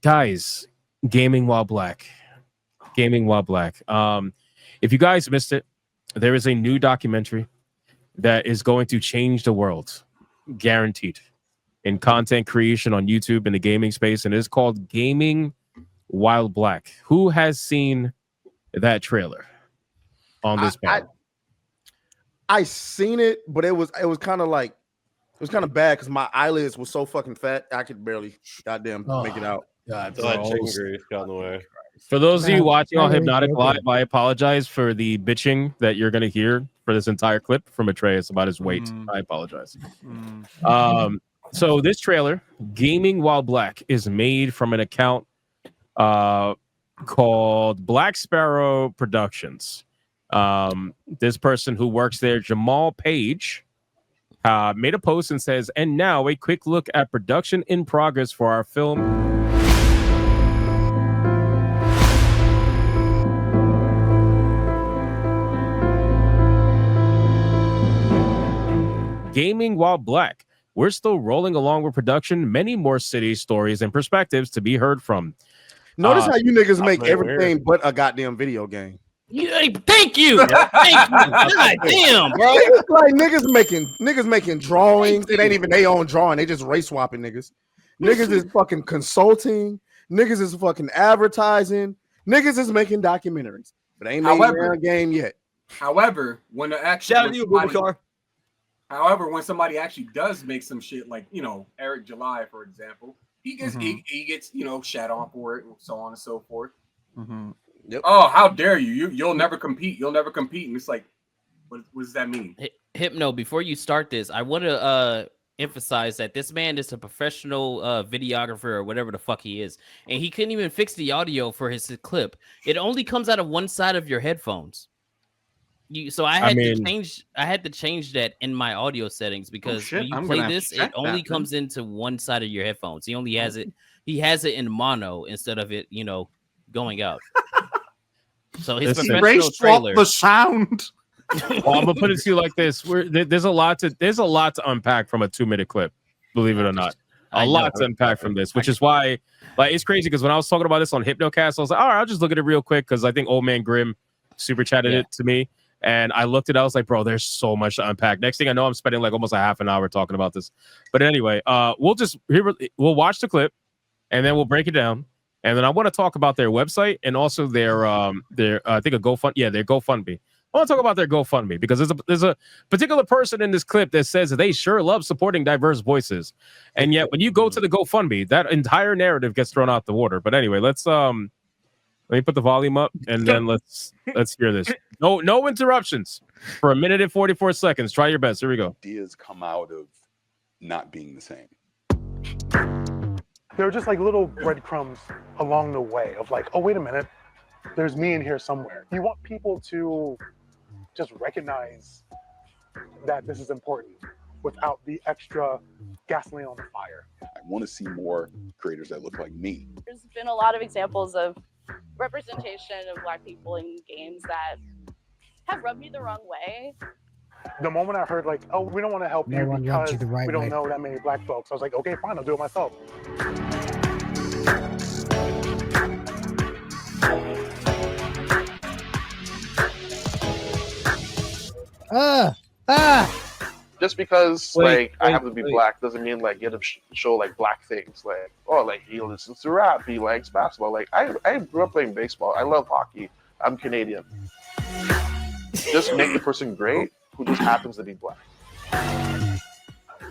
Guys, gaming while black. Gaming while black. If you guys missed it, there is a new documentary that is going to change the world, guaranteed, in content creation on YouTube in the gaming space, and it's called Gaming While Black. Who has seen that trailer on this panel? I seen it, but it was kind of like it was kind of bad because my eyelids were so fucking fat I could barely goddamn make it out. God, chicken grease got in the way. For those of you watching on Hypnotic Live, I apologize for the bitching that you're going to hear for this entire clip from Atreus about his weight. I apologize. So this trailer, Gaming While Black, is made from an account called Black Sparrow Productions. This person who works there, Jamal Page, made a post and says, and now a quick look at production in progress for our film. Gaming While Black. We're still rolling along with production. Many more cities, stories, and perspectives to be heard from. Notice how you niggas make everything but a goddamn video game. Yeah, thank you. Thank you. God damn, bro. Like niggas making drawings. It ain't even their own drawing. They just race swapping niggas. Niggas is fucking consulting. Niggas is fucking advertising. Niggas is making documentaries. But ain't made a game yet. However, when the actual shout out to you, Bubakar. However, when somebody actually does make some shit, like Eric July, for example, he gets he gets shat on for it and so on and so forth. Yep. Oh, how dare you? You'll never compete. You'll never compete. And it's like, what does that mean? Hypno, before you start this, I want to emphasize that this man is a professional videographer or whatever the fuck he is, and he couldn't even fix the audio for his clip. It only comes out of one side of your headphones. I had to change that in my audio settings because when you play this, it only comes into one side of your headphones. He only has it. He has it in mono instead of it, going out. So his professional trailer. The sound. Well, I'm gonna put it to you like this: there's a lot to unpack from a 2-minute clip. Believe it or not, a lot to unpack from this, which is why, it's crazy. Because when I was talking about this on Hypnocast, I was like, all right, I'll just look at it real quick because I think Old Man Grim super chatted it to me. And I looked at it, I was like, bro, there's so much to unpack. Next thing I know, I'm spending like almost a half an hour talking about this. But anyway, we'll watch the clip and then we'll break it down. And then I want to talk about their website and also their I think a GoFund. Yeah, their GoFundMe. I want to talk about their GoFundMe because there's a particular person in this clip that says that they sure love supporting diverse voices. And yet when you go to the GoFundMe, that entire narrative gets thrown out the water. But anyway, let me put the volume up and then let's hear this. No interruptions for 1 minute and 44 seconds. Try your best. Here we go. Ideas come out of not being the same. There are just like little breadcrumbs along the way of like, oh, wait a minute, there's me in here somewhere. You want people to just recognize that this is important without the extra gasoline on the fire. I want to see more creators that look like me. There's been a lot of examples of representation of Black people in games that have rubbed me the wrong way. The moment I heard like, oh, we don't want to help you because we don't know that many Black folks, I was like, okay, fine, I'll do it myself. Just because I happen to be Black doesn't mean like you have to show like Black things. Like, oh, like he listens to rap, he likes basketball. Like I grew up playing baseball. I love hockey. I'm Canadian. Just make the person great who just happens to be Black.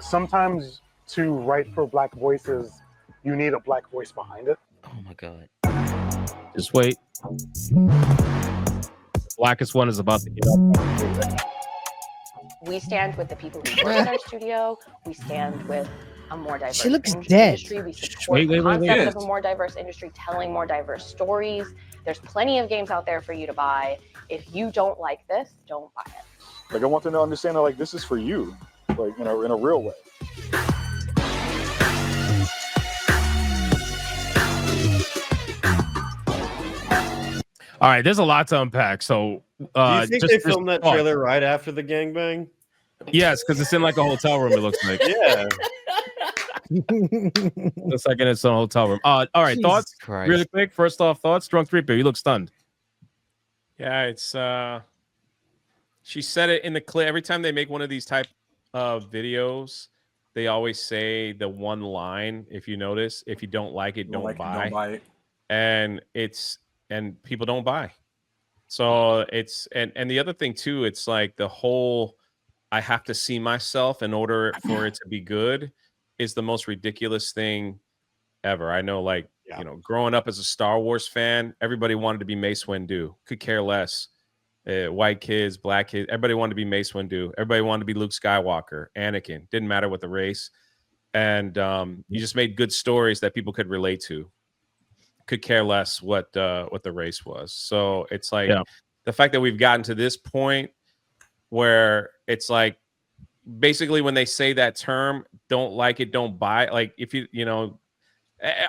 Sometimes to write for Black voices, you need a Black voice behind it. Oh my God. Just wait. The blackest one is about to get up. We stand with the people who work in our studio. We stand with a more diverse She looks dead. industry. We support the concept of a more diverse industry, telling more diverse stories. There's plenty of games out there for you to buy. If you don't like this, don't buy it. Like I want them to understand that like this is for you, like in a real way. All right, there's a lot to unpack. So, do you think they filmed that trailer right after the gangbang? Yes, because it's in like a hotel room. It looks like. Yeah. Looks like in its own hotel room. All right, Jesus thoughts? Christ. Really quick. First off, thoughts. Drunk Reaper, you look stunned. Yeah, it's she said it in the clip. Every time they make one of these type of videos, they always say the one line, if you notice, if you don't like it, don't buy it. And people don't buy. So it's and the other thing too, it's like the whole I have to see myself in order for it to be good is the most ridiculous thing ever. I know, like, you know, growing up as a Star Wars fan, everybody wanted to be Mace Windu. Could care less. White kids, black kids, everybody wanted to be Mace Windu. Everybody wanted to be Luke Skywalker, Anakin. Didn't matter what the race. And you just made good stories that people could relate to. Could care less what the race was. So it's like the fact that we've gotten to this point where it's like basically when they say that term, don't like it, don't buy it. Like if you know,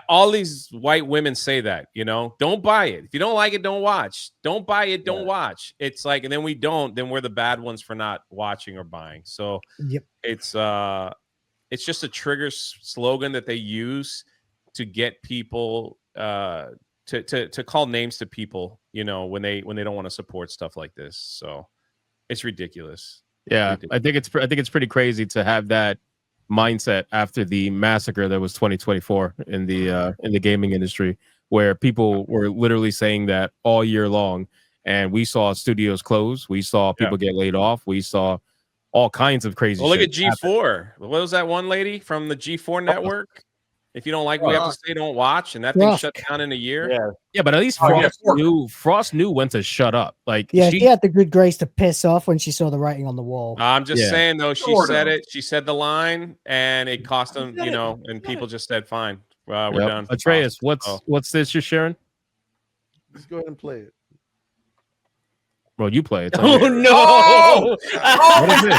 all these white women say that, you know, don't buy it. If you don't like it, don't watch. Don't buy it, don't watch. It's like, and then we don't, then we're the bad ones for not watching or buying. So it's just a trigger slogan that they use to get people to call names to people, you know, when they don't want to support stuff like this. So it's ridiculous. Yeah, I think it's pretty crazy to have that mindset after the massacre that was 2024 in the gaming industry, where people were literally saying that all year long, and we saw studios close, we saw people get laid off, we saw all kinds of crazy. Well, look shit at G4. What was that one lady from the G4 network? If you don't like what we have to say, don't watch. And that thing shut down in a year. Yeah, but at least Frost knew when to shut up. Like, she had the good grace to piss off when she saw the writing on the wall. I'm just saying, though, she said it. She said the line, and it cost them, you know, and people just said, fine, we're done. Atreus, what's this you're sharing? Let's go ahead and play it. Bro, you play it. Oh, no. What is this?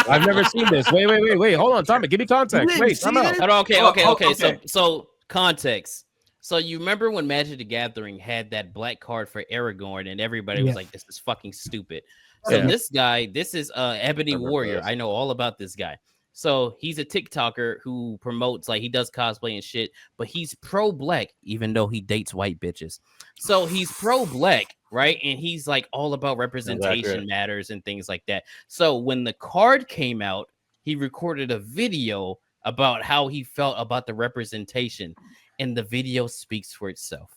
I've never seen this. Wait. Hold on, Tommy. Give me context. Wait, time out. Okay. So context. So you remember when Magic the Gathering had that black card for Aragorn, and everybody was like, "This is fucking stupid." So this guy, this is Ebony Warrior. I know all about this guy. So he's a TikToker who promotes, like, he does cosplay and shit, but he's pro-black, even though he dates white bitches. So he's pro-black, right? And he's like all about representation matters and things like that. So when the card came out, he recorded a video about how he felt about the representation, and the video speaks for itself.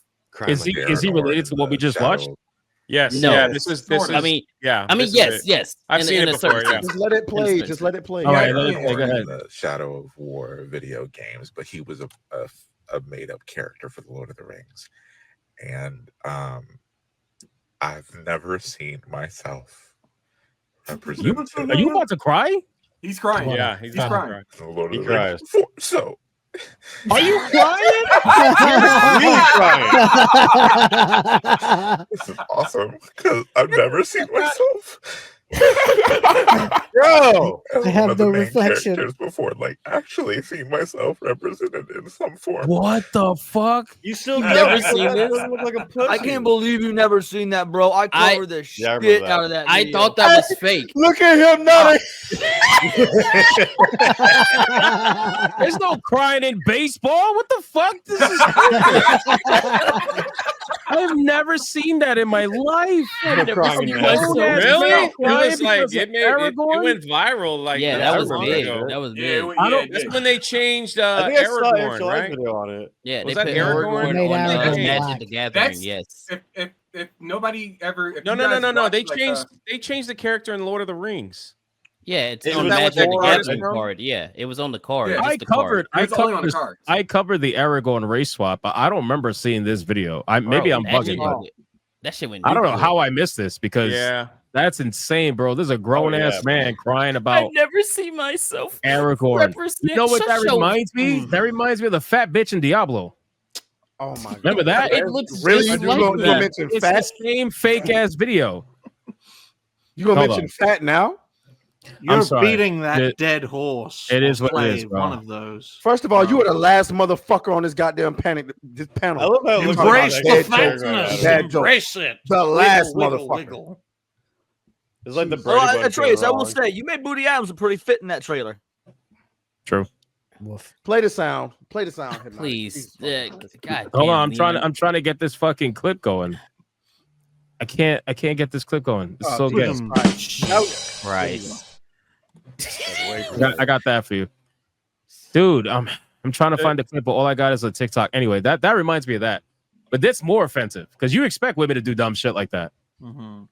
Is he related to what we just watched? Yes. No. Yeah. This is. I mean, yes. I've seen it before. Yeah. Just let it play. Just let it play. All right, let it play. Go ahead. The Shadow of War video games, but he was a made-up character for the Lord of the Rings, and I've never seen myself represented. Are you about to cry? He's crying. Yeah, he's crying. He cries. So. Are you crying? Really crying. This is awesome because I've never seen myself. Bro, I have no reflection before, like actually seeing myself represented in some form. What the fuck? You still never seen this? Look like a pussy. I can't believe you've never seen that, bro. I covered the shit out of that. I thought that was fake. Look at him nodding. There's no crying in baseball. What the fuck? This is I've never seen that in my life. Really? It was like it went viral. Like that was big. That was big. That's when they changed Aragorn, right? Video on it. Yeah, was they that put Aragorn? Magic the Gathering. Yes. If nobody ever. No. They changed the character in Lord of the Rings. Yeah, it's on Magic the Gathering card. Yeah, it was on the card. Yeah, I covered the Aragorn race swap, but I don't remember seeing this video. Maybe I'm bugging. That shit went. I don't know how I missed this because that's insane, bro. There's a grown ass man crying about. I never see myself Aragorn. You know what that reminds me? That reminds me of the fat bitch in Diablo. Oh my god! Remember that? It looks really. Just You like gonna that. mention It's fat? the same fake ass video. You gonna mention fat now? You're beating that dead horse. It is what it is, bro. One of those. First of all, you were the last motherfucker on this goddamn this panel. I love how it looks embrace the fatness. Embrace it. The last motherfucker. It's like the Brady Bunch. Atreus, I will say, you made Booty Adams pretty fit in that trailer. True. Play the sound. Play the sound. Hypnotic. Please. God Hold on, damn, I'm trying to get this fucking clip going. I can't get this clip going. It's so good. Christ. I got that for you. Dude, I'm trying to find the clip, but all I got is a TikTok. Anyway, that reminds me of that. But that's more offensive because you expect women to do dumb shit like that. Mm-hmm.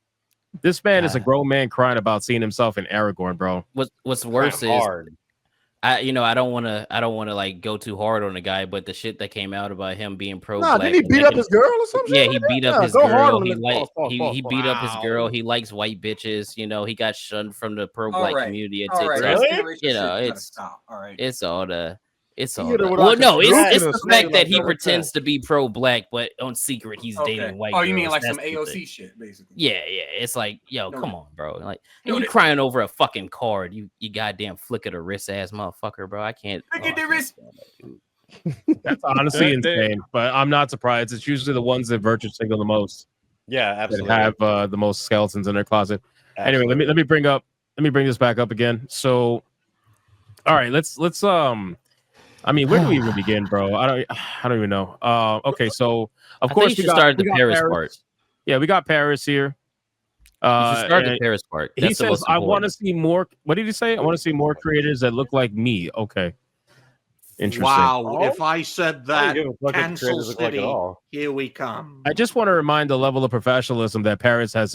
This man is a grown man crying about seeing himself in Aragorn, bro. What's worse is I don't want to like go too hard on the guy, but the shit that came out about him being pro-black. Didn't he beat up his girl or something? Yeah, he beat up his girl. He beat up his girl. Wow. He likes white bitches. You know, he got shunned from the pro-black community at All TikTok. right. You know, It's all the. Well, no, it's the fact that he pretends to be pro-black, but on secret he's dating white. Oh, you mean girls. like That's some the AOC thing. shit, basically? Yeah. It's like, yo, come on, bro. Like, you crying over a fucking card. You goddamn flick of the wrist ass motherfucker, bro. I can't. Flick of the wrist. That's honestly insane, but I'm not surprised. It's usually the ones that virtue signal the most. Yeah, absolutely. That have the most skeletons in their closet. Anyway, let me bring this back up again. So, all right, let's I mean, where do we even begin, bro? I don't even know. Okay, so of course we started the Paris part. Yeah, we got Paris here. You should start the Paris part. He says, "I want to see more." What did he say? I want to see more creators that look like me. Okay, interesting. Wow! If I said that, cancel city. Here we come. I just want to remind the level of professionalism that Paris has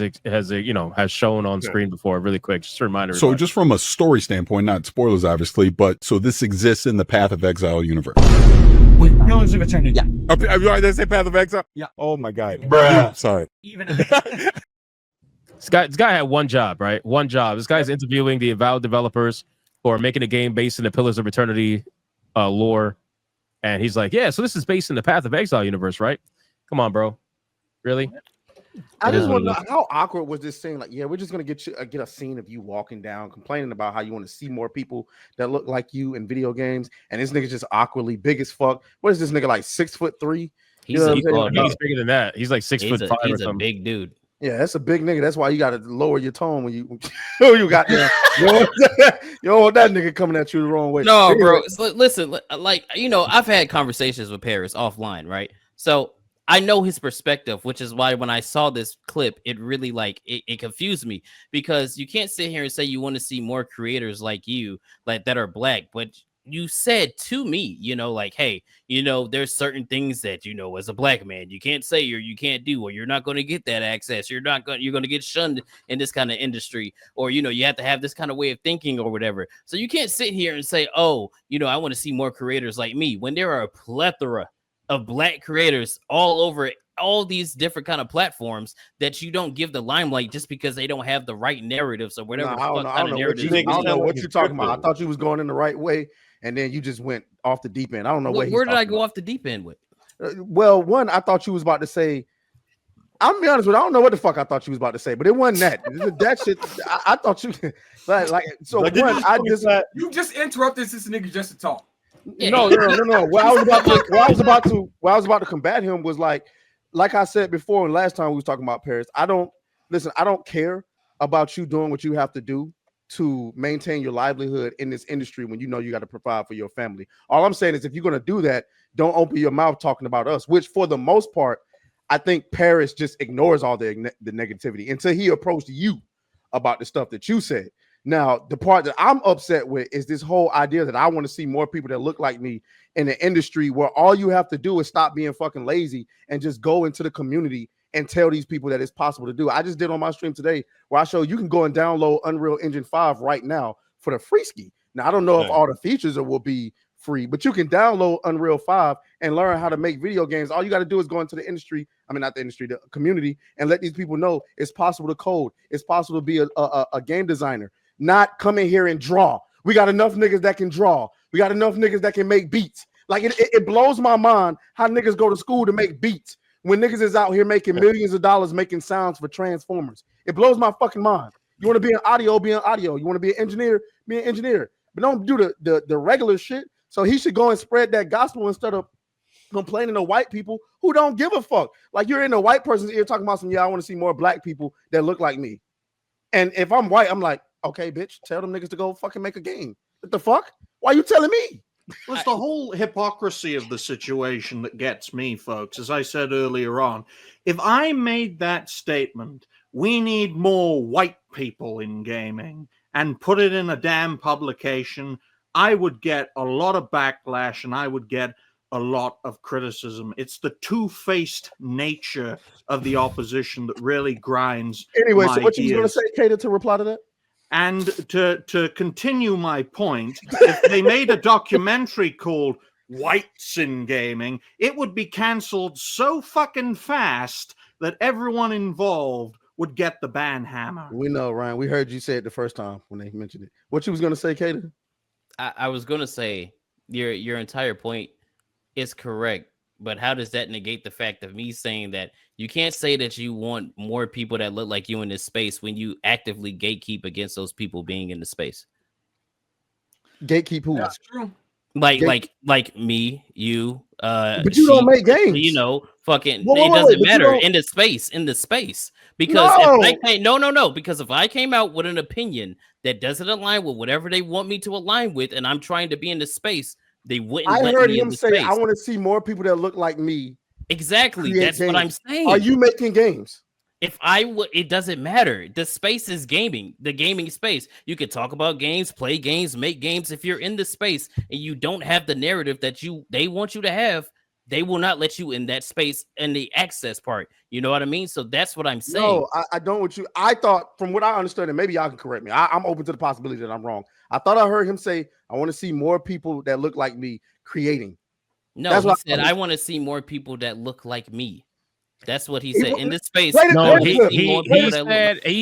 shown on screen before. Really quick, just a reminder. So, just from a story standpoint, not spoilers, obviously, but so this exists in the Path of Exile universe. Wait, Pillars of Eternity. Yeah. Did I say Path of Exile? Yeah. Oh my God, Bruh. Sorry. Even. This guy had one job, right? One job. This guy's interviewing the avowed developers who are making a game based in the Pillars of Eternity lore, and he's like, "Yeah, so this is based in the Path of Exile universe, right? Come on, bro, really?" I just want to know how awkward was this scene? Like, yeah, we're just gonna get a scene of you walking down, complaining about how you want to see more people that look like you in video games, and this nigga just awkwardly big as fuck. What is this nigga like 6'3"? He's bigger than that. He's like 6'5" or He's something. a big dude. Yeah, that's a big nigga. That's why you got to lower your tone when you got there. You don't want that nigga coming at you the wrong way. No, bro. Listen, like, you know, I've had conversations with Paris offline, right? So I know his perspective, which is why when I saw this clip, it really it confused me, because you can't sit here and say you want to see more creators like you, like that are black, but you said to me, you know, like, hey, you know, there's certain things that, you know, as a black man, you can't say or you can't do, or you're not going to get that access. You're going to get shunned in this kind of industry, or, you know, you have to have this kind of way of thinking or whatever. So you can't sit here and say, oh, you know, I want to see more creators like me, when there are a plethora of black creators all over all these different kind of platforms that you don't give the limelight just because they don't have the right narratives or whatever. I don't know what you're talking about. I thought you was going in the right way, and then you just went off the deep end. I don't know where did I go off the deep end with? Well, one, I thought you was about to say. I'm gonna be honest with you, I don't know what the fuck I thought you was about to say, but it wasn't that. That shit. I thought you like so. Like, one, you just interrupted this nigga just to talk. No. What I was about to combat him was like I said before, and last time we was talking about Paris. I don't care about you doing what you have to do to maintain your livelihood in this industry when you know you got to provide for your family. All I'm saying is, if you're going to do that, don't open your mouth talking about us, which for the most part, I think Paris just ignores all the negativity until he approached you about the stuff that you said. Now, the part that I'm upset with is this whole idea that I want to see more people that look like me in the industry, where all you have to do is stop being fucking lazy and just go into the community and tell these people that it's possible to do. I just did on my stream today where I showed you can go and download Unreal Engine 5 right now for the free ski. Now, I don't know if all the features will be free, but you can download Unreal 5 and learn how to make video games. All you got to do is go into the industry. I mean, not the industry, the community, and let these people know it's possible to code. It's possible to be a game designer. Not come in here and draw. We got enough niggas that can draw. We got enough niggas that can make beats. Like it blows my mind how niggas go to school to make beats when niggas is out here making millions of dollars making sounds for Transformers. It blows my fucking mind. You want to be an audio, be an audio. You want to be an engineer, be an engineer. But don't do the regular shit. So he should go and spread that gospel instead of complaining to white people who don't give a fuck. Like, you're in a white person's ear talking about I want to see more black people that look like me. And if I'm white, I'm like, okay, bitch, tell them niggas to go fucking make a game. What the fuck? Why you telling me? Well, it's the whole hypocrisy of the situation that gets me, folks. As I said earlier on, if I made that statement, we need more white people in gaming, and put it in a damn publication, I would get a lot of backlash and I would get a lot of criticism. It's the two-faced nature of the opposition that really grinds. Anyway, so what you was going to say, Kato, to reply to that? And to continue my point, if they made a documentary called Whites in Gaming, it would be canceled so fucking fast that everyone involved would get the ban hammer. We know, Ryan. We heard you say it the first time when they mentioned it. What you was going to say, Kato? I was going to say your entire point is correct, but how does that negate the fact of me saying that you can't say that you want more people that look like you in this space when you actively gatekeep against those people being in the space? Gatekeep who? That's true. Like me, you, but you don't make games. You know, fucking it doesn't matter in the space. Because if I came out with an opinion that doesn't align with whatever they want me to align with, and I'm trying to be in the space, they wouldn't. I heard him say, "I want to see more people that look like me." Exactly. That's what I'm saying. Are you making games? If I would, it doesn't matter. The space is gaming, the gaming space. You can talk about games, play games, make games. If you're in the space and you don't have the narrative that they want you to have, they will not let you in that space and the access part. You know what I mean? So that's what I'm saying. No, I don't want you. I thought, from what I understood, and maybe y'all can correct me. I'm open to the possibility that I'm wrong. I thought I heard him say, "I want to see more people that look like me creating." No, that's he said, "I want to see more people that look like me." That's what he said in this space. No, he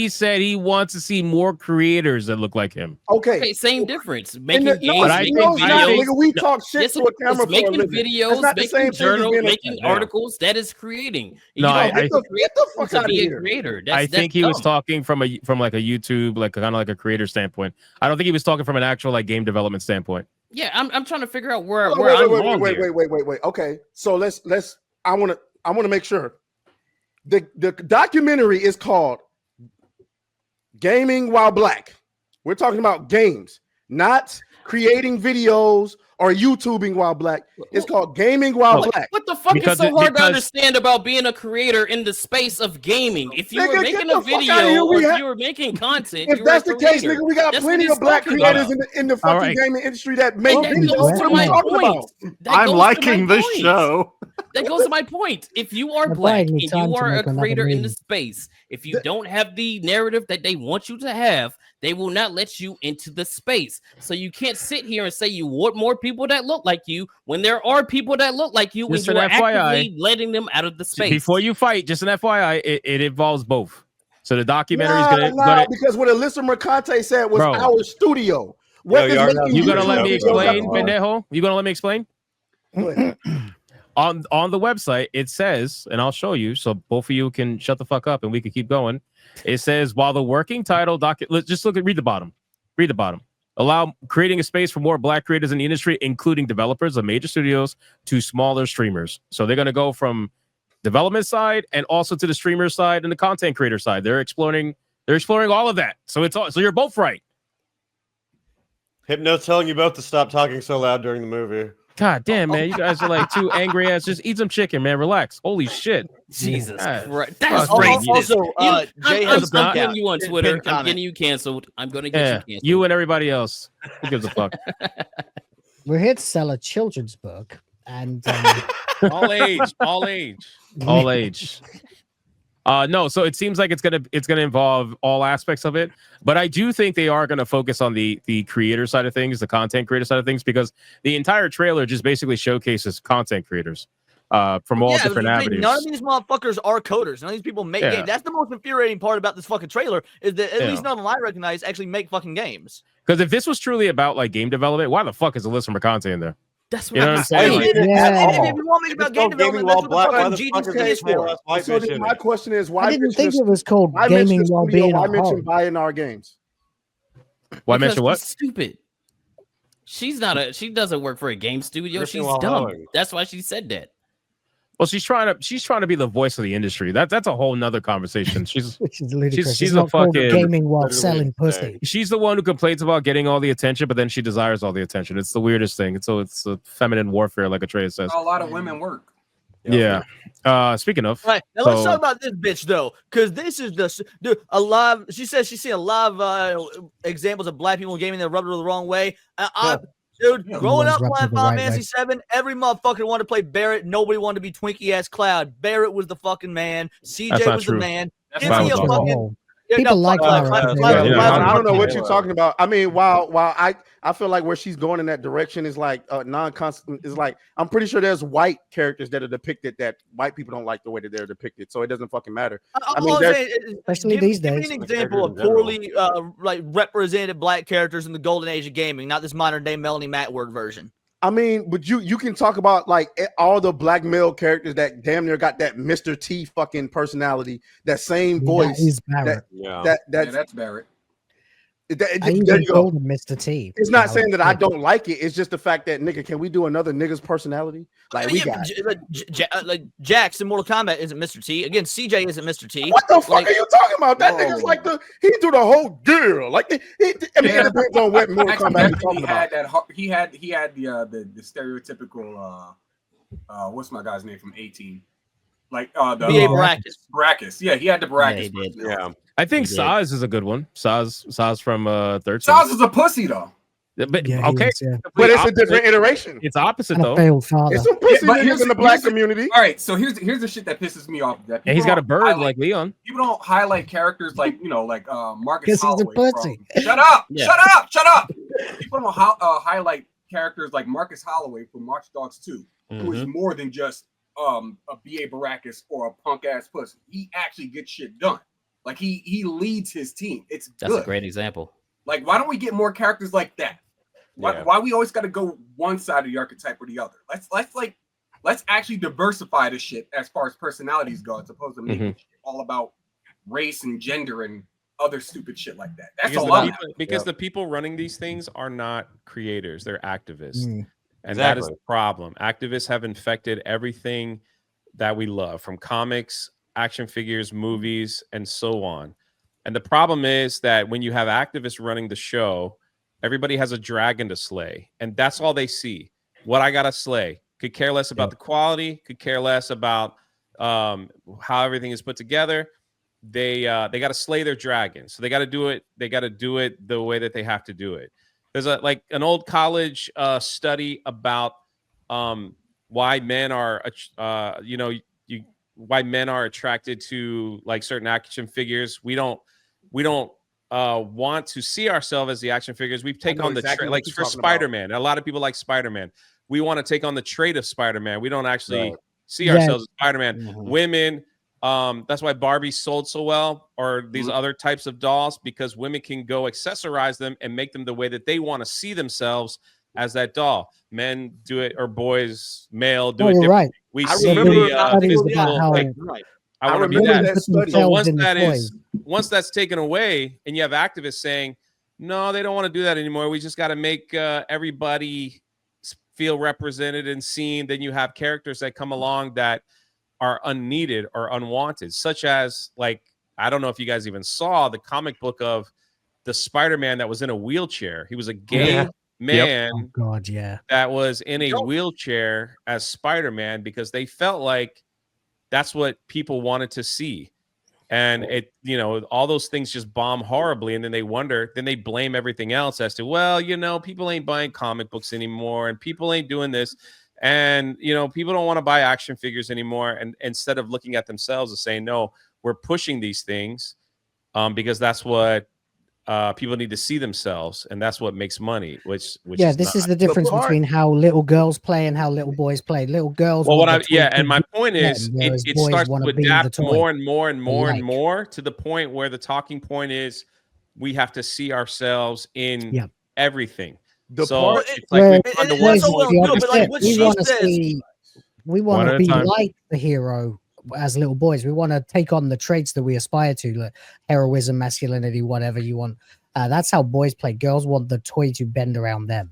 said he wants to see more creators that look like him. Okay, same difference. Making games, we talk shit to a camera. Making videos, making journals, making articles. That is creating. No, get the fuck out of here. Creator. I think he was talking from like a YouTube, like kind of like a creator standpoint. I don't think he was talking from an actual like game development standpoint. Yeah, I'm trying to figure out where I'm wrong. Wait. Okay, so let's. I want to make sure. The documentary is called Gaming While Black. We're talking about games, not creating videos or YouTubing while black. It's called Gaming While Black. What the fuck is so hard to understand about being a creator in the space of gaming? If you were making a video or if you were making content, if that's the case, nigga, we got plenty of black creators in the fucking gaming industry that make videos. What are we talking about? I'm liking this show. That goes to my point. If you are black and you are a creator in the space, if you don't have the narrative that they want you to have, they will not let you into the space. So you can't sit here and say you want more people that look like you when there are people that look like you and you are actively letting them out of the space. Before you fight, just an FYI, it involves both. So the documentary is gonna because what Alyssa Mercante said was our studio. You gonna let me explain, pendejo? You gonna let me explain? On the website, it says, and I'll show you so both of you can shut the fuck up and we can keep going. It says, while the working title let's just read the bottom. Read the bottom. Allow creating a space for more black creators in the industry, including developers of major studios to smaller streamers. So they're going to go from development side and also to the streamer side and the content creator side. They're exploring all of that. So so you're both right. Hypno's telling you both to stop talking so loud during the movie. God damn, man. You guys are like two angry ass. Just eat some chicken, man. Relax. Holy shit. Jesus Christ. That's crazy. Also, Jay has I'm getting you on Twitter. I'm getting you canceled. I'm going to get you canceled. You and everybody else. Who gives a fuck? We're here to sell a children's book. And all age. No, so it seems like it's gonna involve all aspects of it, but I do think they are gonna focus on the creator side of things, the content creator side of things, because the entire trailer just basically showcases content creators from all different avenues. None of these motherfuckers are coders. None of these people make games. That's the most infuriating part about this fucking trailer is that at least none of them I recognize actually make fucking games. Because if this was truly about like game development, why the fuck is Alyssa Mercante in there? That's what I'm saying. If you want me about game development, that's what the fucking GDP is for. So my question is, why I didn't think it was called gaming while being why mention buying our games? Why mention what? Stupid. She doesn't work for a game studio. She's dumb. That's why she said that. Well, she's trying to be the voice of the industry. That's a whole nother conversation. She's ludicrous. she's It's a not called fucking gaming while selling pussy. She's the one who complains about getting all the attention, but then she desires all the attention. It's the weirdest thing. It's a feminine warfare, like Atreus says. A lot of women work. Yeah. Speaking of, right now, let's talk about this bitch though, because this is a lot. She says she's seen a lot of examples of black people gaming that rubbed her the wrong way. Dude, growing up playing Final Fantasy 7, every motherfucker wanted to play Barrett. Nobody wanted to be Twinkie ass Cloud. Barrett was the fucking man. CJ was the man. Give me a fucking. People like I don't know what you're talking about. I mean, while I feel like where she's going in that direction is like non-constant. Is like I'm pretty sure there's white characters that are depicted that white people don't like the way that they're depicted, so it doesn't fucking matter. I mean, especially these days. Give me an example of poorly represented black characters in the golden age of gaming, not this modern day Melanie Matward version. I mean, but you can talk about like all the black male characters that damn near got that Mr. T fucking personality, that same voice. That is Barrett. That's Barrett. I even called him Mr. T. It's not saying that I don't like it. It's just the fact that nigga, can we do another nigga's personality? Like we got like Jax in Mortal Kombat isn't Mr. T. Again, CJ isn't Mr. T. What the fuck are you talking about? That nigga's like he do the whole deal. Like I mean, it depends on what Mortal Kombat you're talking about. He had the stereotypical what's my guy's name from 18? Like the B.A. Brackus. Yeah, he had the Brackus. Yeah. I think Saz is a good one. Saz from 13. Saz is a pussy though. But Yeah, okay, but it's a different iteration. It's opposite though. It's some pussy niggas in the black community. All right, so here's the shit that pisses me off. That And he's got a bird like Leon. People don't highlight characters like like Marcus Because he's a Holloway. pussy. Shut up! Yeah. Shut up! People don't highlight characters like Marcus Holloway from Watch Dogs 2, who is more than just a B.A. Baracus or a punk ass pussy. He actually gets shit done. Like he leads his team. That's a great example. Like, why don't we get more characters like that? Why we always got to go one side of the archetype or the other? Let's actually diversify this shit as far as personalities go, as opposed to making shit all about race and gender and other stupid shit like that. That's because the people running these things are not creators; they're activists, and Exactly. that is the problem. Activists have infected everything that we love, from comics, action figures, movies, and so on. And the problem is that when you have activists running the show, everybody has a dragon to slay, and that's all they see. What I gotta slay. Could care less about the quality. Could care less about how everything is put together. They got to slay their dragon, so they got to do it. They got to do it the way that they have to do it. There's an old college study about why men are why men are attracted to like certain action figures. We don't want to see ourselves as the action figures. We take on exactly like for Spider-Man. A lot of people like Spider-Man. We want to take on the trait of Spider-Man. We don't actually see ourselves as Spider-Man. Women, that's why Barbie sold so well, or these other types of dolls, because women can go accessorize them and make them the way that they want to see themselves as that doll. Men do it, or boys, male do it differently. Right. We I see remember the physical, like, I want to be that. So once that's taken away, and you have activists saying, no, they don't want to do that anymore. We just got to make everybody feel represented and seen. Then you have characters that come along that are unneeded or unwanted, such as, like, I don't know if you guys even saw the comic book of the Spider-Man that was in a wheelchair. He was a gay man that was in a wheelchair as Spider-Man because they felt like that's what people wanted to see. And it, all those things just bomb horribly. And then they wonder, then they blame everything else as to, well, people ain't buying comic books anymore, and people ain't doing this. And, people don't want to buy action figures anymore. And instead of looking at themselves and saying, no, we're pushing these things because that's what people need to see themselves, and that's what makes money. Which this is the difference between how little girls play and how little boys play. Little girls. Well, and my point is, it starts to adapt more and more and more and more to the point where the talking point is we have to see ourselves in everything. We want to be like the hero. As little boys, we want to take on the traits that we aspire to, like heroism, masculinity, whatever you want. That's how boys play. Girls want the toy to bend around them.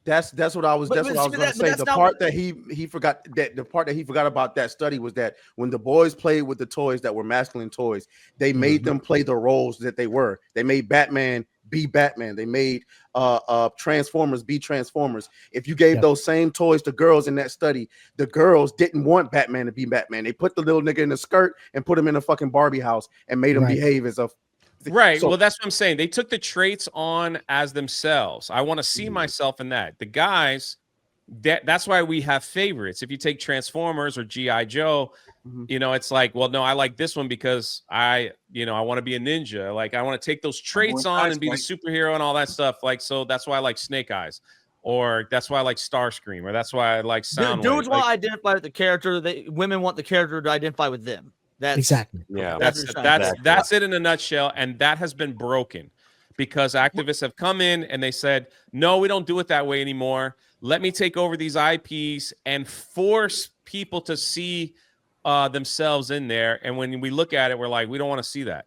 That's what I was. That's what I was going to say. The part that he forgot about that study was that when the boys played with the toys that were masculine toys, they made them play the roles that they were. They made Batman be Batman. They made Transformers be Transformers. If you gave those same toys to girls in that study, the girls didn't want Batman to be Batman. They put the little nigga in a skirt and put him in a fucking Barbie house and made him behave as a. Right. Well, that's what I'm saying. They took the traits on as themselves. I want to see myself in that. The guys, that's why we have favorites. If you take Transformers or G.I. Joe, you know, it's like, well, no, I like this one because I want to be a ninja. Like, I want to take those traits on and be the superhero and all that stuff. Like, so that's why I like Snake Eyes, or that's why I like Starscream, or that's why I like Soundwave. Dudes want to identify with the character. Women want the character to identify with them. That's exactly. Yeah, that's it in a nutshell, and that has been broken because activists have come in and they said, no, we don't do it that way anymore. Let me take over these IPs and force people to see themselves in there. And when we look at it, we're like, we don't want to see that.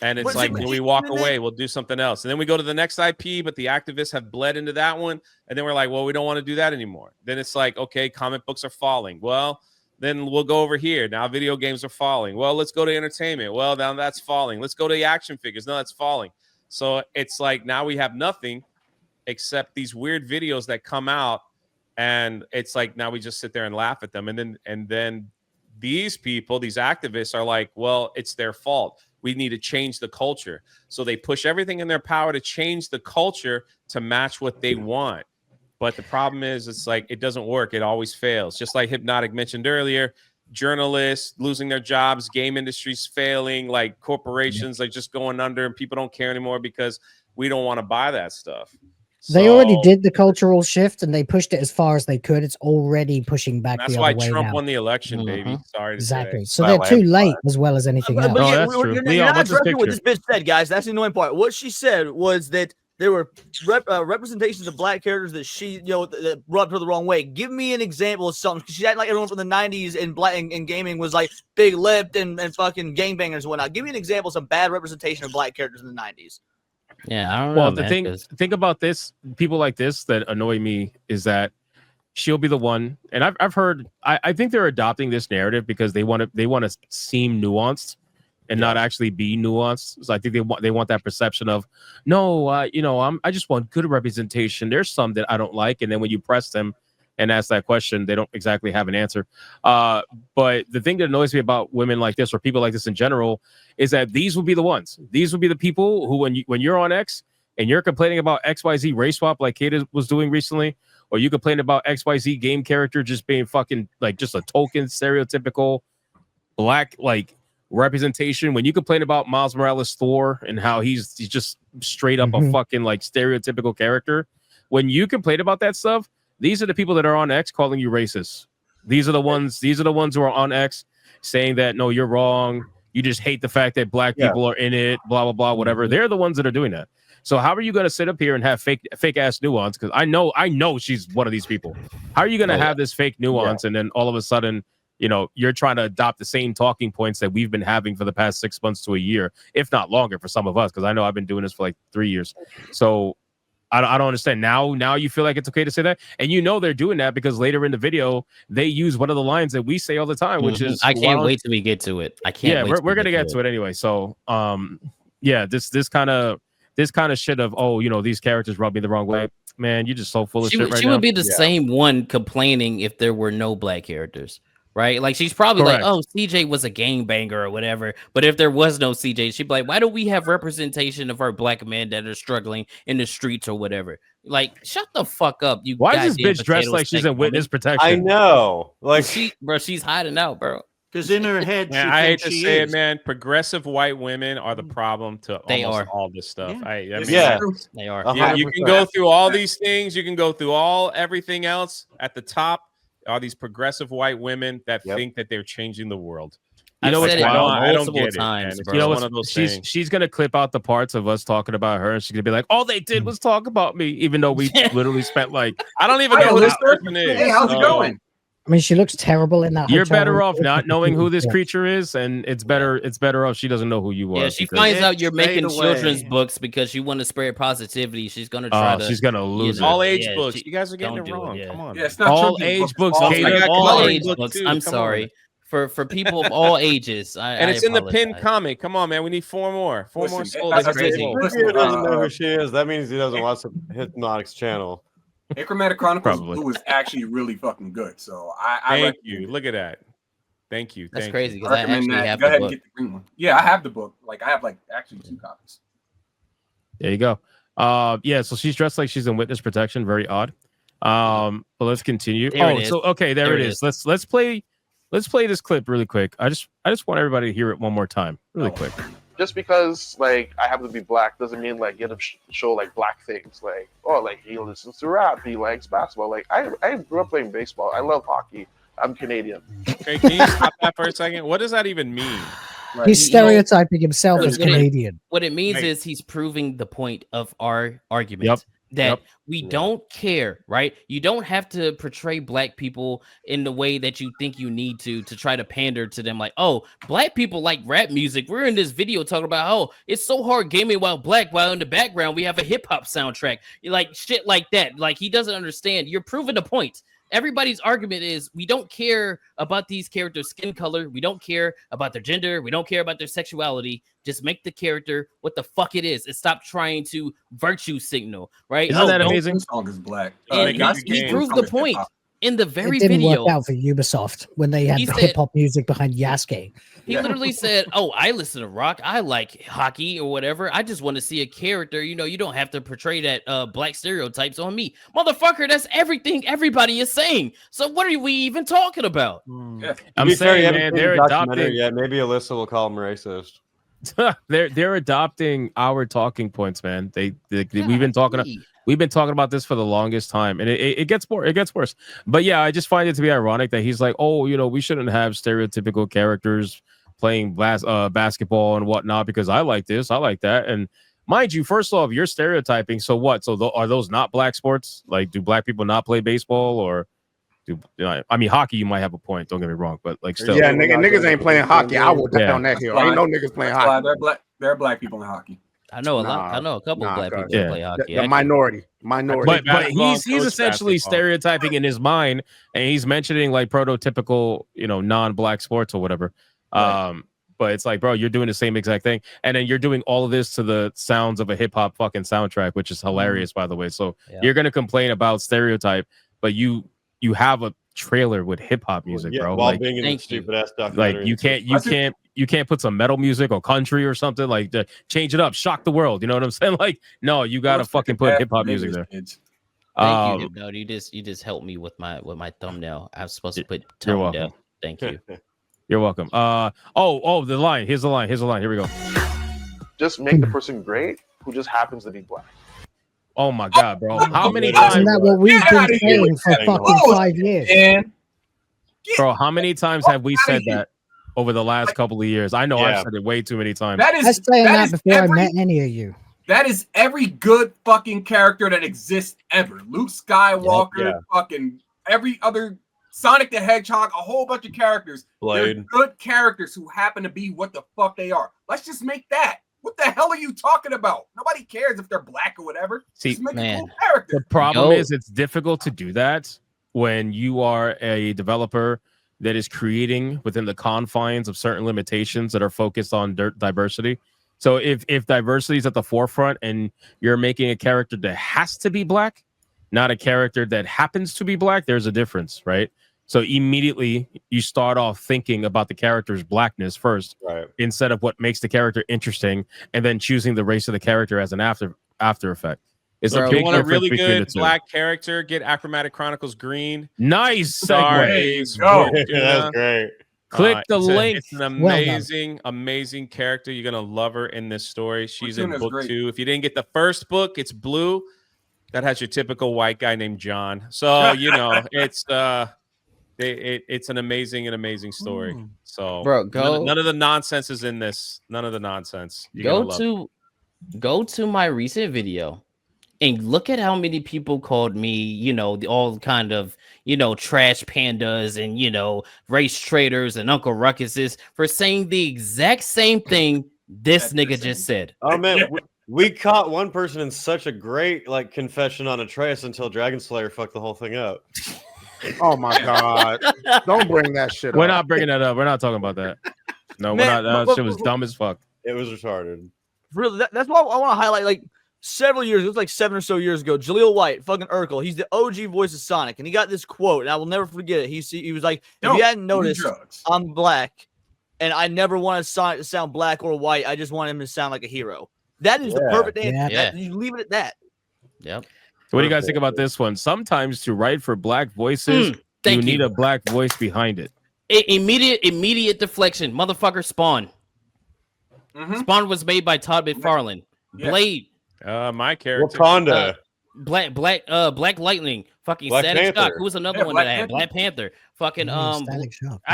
And it's like, when we walk away, we'll do something else. And then we go to the next IP, but the activists have bled into that one. And then we're like, well, we don't want to do that anymore. Then it's like, okay, comic books are falling. Well, then we'll go over here. Now video games are falling. Well, let's go to entertainment. Well, now that's falling. Let's go to the action figures. No, that's falling. So it's like now we have nothing except these weird videos that come out. And it's like now we just sit there and laugh at them. And then these people, these activists are like, well, it's their fault. We need to change the culture. So they push everything in their power to change the culture to match what they want. But the problem is, it's like, it doesn't work. It always fails. Just like Hypnotic mentioned earlier, journalists losing their jobs, game industries failing, like corporations like just going under, and people don't care anymore because we don't want to buy that stuff. They already did the cultural shift and they pushed it as far as they could. It's already pushing back the other way. That's why Trump now. won the election, baby. Sorry to say. So they're too late as well as anything else. But that's true. You're not addressing what this bitch said, guys. That's the annoying part. What she said was that there were representations of black characters that she, that rubbed her the wrong way. Give me an example of something. She acted like everyone from the 90s in gaming was like big lipped and fucking gangbangers and whatnot. Give me an example of some bad representation of black characters in the 90s. Yeah, I don't know. Well, the thing about this, people like this that annoy me is that she'll be the one, and I've heard. I think they're adopting this narrative because they want to seem nuanced and not actually be nuanced. So I think they want that perception of no, I just want good representation. There's some that I don't like, and then when you press them and ask that question, they don't exactly have an answer. But the thing that annoys me about women like this or people like this in general is that these will be the ones. These will be the people who, when you're on X and you're complaining about XYZ race swap like Kate was doing recently, or you complain about XYZ game character just being fucking like just a token stereotypical black like representation. When you complain about Miles Morales Thor and how he's just straight up a fucking like stereotypical character, when you complain about that stuff, these are the people that are on X calling you racist. These are the ones who are on X saying that no, you're wrong. You just hate the fact that black people are in it, blah, blah, blah, whatever. They're the ones that are doing that. So how are you going to sit up here and have fake ass nuance? Because I know she's one of these people. How are you going to have this fake nuance and then all of a sudden, you're trying to adopt the same talking points that we've been having for the past 6 months to a year, if not longer for some of us, because I know I've been doing this for like 3 years. So I don't understand. Now you feel like it's okay to say that, and they're doing that because later in the video they use one of the lines that we say all the time, which is I can't wait till we get to it. I can't. Yeah, we're gonna get to it anyway. So this kind of shit of these characters rub me the wrong way. Man, you're just so full of shit right now. She would be the same one complaining if there were no black characters. Right? Like she's probably like, oh, CJ was a gangbanger or whatever. But if there was no CJ, she'd be like, why don't we have representation of our black men that are struggling in the streets or whatever? Like, shut the fuck up, you. Why is this bitch dressed like she's in witness protection? I know. Like she's hiding out, bro. Because in her head, I hate to say it, man. Progressive white women are the problem to all this stuff. Yeah. I mean, they are. Yeah, you can go through all these things. You can go through everything else at the top. Are these progressive white women that think that they're changing the world? I don't get it. Times, one of those she's gonna clip out the parts of us talking about her, and she's gonna be like, "All they did was talk about me," even though we literally spent like I don't even know who this person is. Hey, how's it going? I mean, she looks terrible in that. You're hotel better room. off not knowing who this creature is, and it's better. It's better off she doesn't know who you are. Yeah, she because- finds out you're making Fade children's away. books because you want to spread positivity. She's gonna try to. she's gonna lose it. All age Yeah, books. she- You guys are getting don't it do wrong. yeah. Come on. Yeah, it's not All children's age books, books it's all cater- I got all coloring age book books. too, I'm come sorry. on. For people of all ages. And it's in the pinned comic. Come on, man. We need 4 more. 4 more Listen, souls. that's That's crazy. crazy. Listen, If he doesn't know who she is, that means he doesn't watch the Hypnotic's channel. Achromatic Chronicles Probably. Blue is actually really fucking good. So I Thank recommend you. it. Look at that. Thank you. That's Thank crazy you. because I recommend actually that. have Go the ahead book. and get the green one. Yeah, I have the book. Like I have like actually 2 copies. There you go. Yeah, so she's dressed like she's in witness protection. Very odd. But let's continue. There it Oh, is. so okay, there There it it is. Let's play this clip really quick. I just want everybody to hear it one more time, really quick. Just because like I happen to be black doesn't mean like you have to show like black things. Like like he listens to rap, he likes basketball. Like I grew up playing baseball. I love hockey. I'm Canadian. Okay, can you stop that for a second? What does that even mean? Right. He's stereotyping himself as What it- Canadian. What it means Right. is he's proving the point of our argument. Yep. That we don't care, right? You don't have to portray black people in the way that you think you need to try to pander to them. Like, oh, black people like rap music. We're in this video talking about, oh, it's so hard gaming while black, while in the background we have a hip hop soundtrack. You're like shit like that. Like he doesn't understand. You're proving the point. Everybody's argument is we don't care about these characters' skin color. We don't care about their gender. We don't care about their sexuality. Just make the character what the fuck it is and stop trying to virtue signal, right? Isn't that Don't- amazing? Song is black. And Yasuke's he theme proved song the is point hip-hop. in the It very didn't video. work out for Ubisoft when they had He the said- hip hop music behind Yasuke. He literally said, "Oh, I listen to rock. I like hockey or whatever. I just want to see a character. You know, you don't have to portray that black stereotypes on me, motherfucker. That's everything everybody is saying. So what are we even talking about?" Yeah. I'm To be fair, you saying, haven't man, seen they're the documentary adopting. yet. Maybe Alyssa will call him racist. they're adopting our talking points, man. We've been talking about this for the longest time, and it gets more. It gets worse. But yeah, I just find it to be ironic that he's like, oh, we shouldn't have stereotypical characters playing basketball and whatnot because I like this, I like that, and mind you, first off, you're stereotyping. So what? So are those not black sports? Like, do black people not play baseball or? I mean, hockey, you might have a point. Don't get me wrong, but like, still, Yeah, niggas ain't playing hockey. I will die on that hill. Ain't no niggas playing That's why hockey. there are black people in hockey. I know a lot. I know a couple of black people that play hockey. The minority. But he's essentially stereotyping in his mind, and he's mentioning like prototypical, non-black sports or whatever. Right. But it's like, bro, you're doing the same exact thing, and then you're doing all of this to the sounds of a hip hop fucking soundtrack, which is hilarious, by the way. So you're gonna complain about stereotype, but you have a trailer with hip hop music, bro. While like, being in a stupid ass like documentary. you can't put some metal music or country or something like to change it up, shock the world. You know what I'm saying? Like, no, you gotta fucking put hip hop music there. Thank you, no, you just helped me with my thumbnail. I was supposed to put You're tone welcome. down. Thank you. You're welcome. The line. Here's the line. Here we go. Just make the person great who just happens to be black. Oh my god, bro! How many Isn't times? that what we've been saying for fucking 5 years? Bro, how many times have we said that over the last couple of years? I know I've said it way too many times. That is I was saying that is before every, I met any of you. That is every good fucking character that exists ever. Luke Skywalker, fucking every other Sonic the Hedgehog, a whole bunch of characters. They're Blade. good characters who happen to be what the fuck they are. Let's just make that. What the hell are you talking about? Nobody cares if they're black or whatever. See, just make a man, cool character. the problem is it's difficult to do that when you are a developer that is creating within the confines of certain limitations that are focused on diversity. So if diversity is at the forefront and you're making a character that has to be black, not a character that happens to be black, there's a difference, right? So immediately you start off thinking about the character's blackness first, right, instead of what makes the character interesting, and then choosing the race of the character as an after effect. It's Bro, a big you want a difference really between good the two. black character, get Achromatic Chronicles green. Nice Star segue. Ace Go. Fortuna. That's great. Click the link. It's an Well done. amazing, amazing character. You're gonna love her in this story. She's in Fortuna's book great. 2. If you didn't get the first book, it's blue. That has your typical white guy named John. So it's it's an amazing story. So Bro, go- none of the nonsense is in this. None of the nonsense. You're gonna love it. Go to my recent video And look at how many people called me, you know, all kind of, you know, trash pandas and, you know, race traders and Uncle Ruckuses for saying the exact same thing this nigga just said. Oh man, we caught one person in such a great like confession on Atreus until Dragon Slayer fucked the whole thing up. Oh my god! Don't bring that shit up. We're not bringing that up. We're not talking about that. No, we're not. That shit was dumb as fuck. It was retarded. Really, that's why I want to highlight. Like several years, it was like 7 or so years ago. Jaleel White, fucking Urkel, he's the OG voice of Sonic, and he got this quote, and I will never forget it. He was like, "If you hadn't noticed, I'm black, and I never wanted Sonic to sound black or white. I just want him to sound like a hero." That is the perfect answer. You leave it at that. Yep. So what do you guys think about this one? Sometimes to write for black voices, you need a black voice behind it. Immediate deflection. Motherfucker Spawn. Spawn was made by Todd McFarlane. Blade. My character. Wakanda. Black Lightning. Fucking Black Static Panther. Shock. Who was another one that I had? Black Panther. Fucking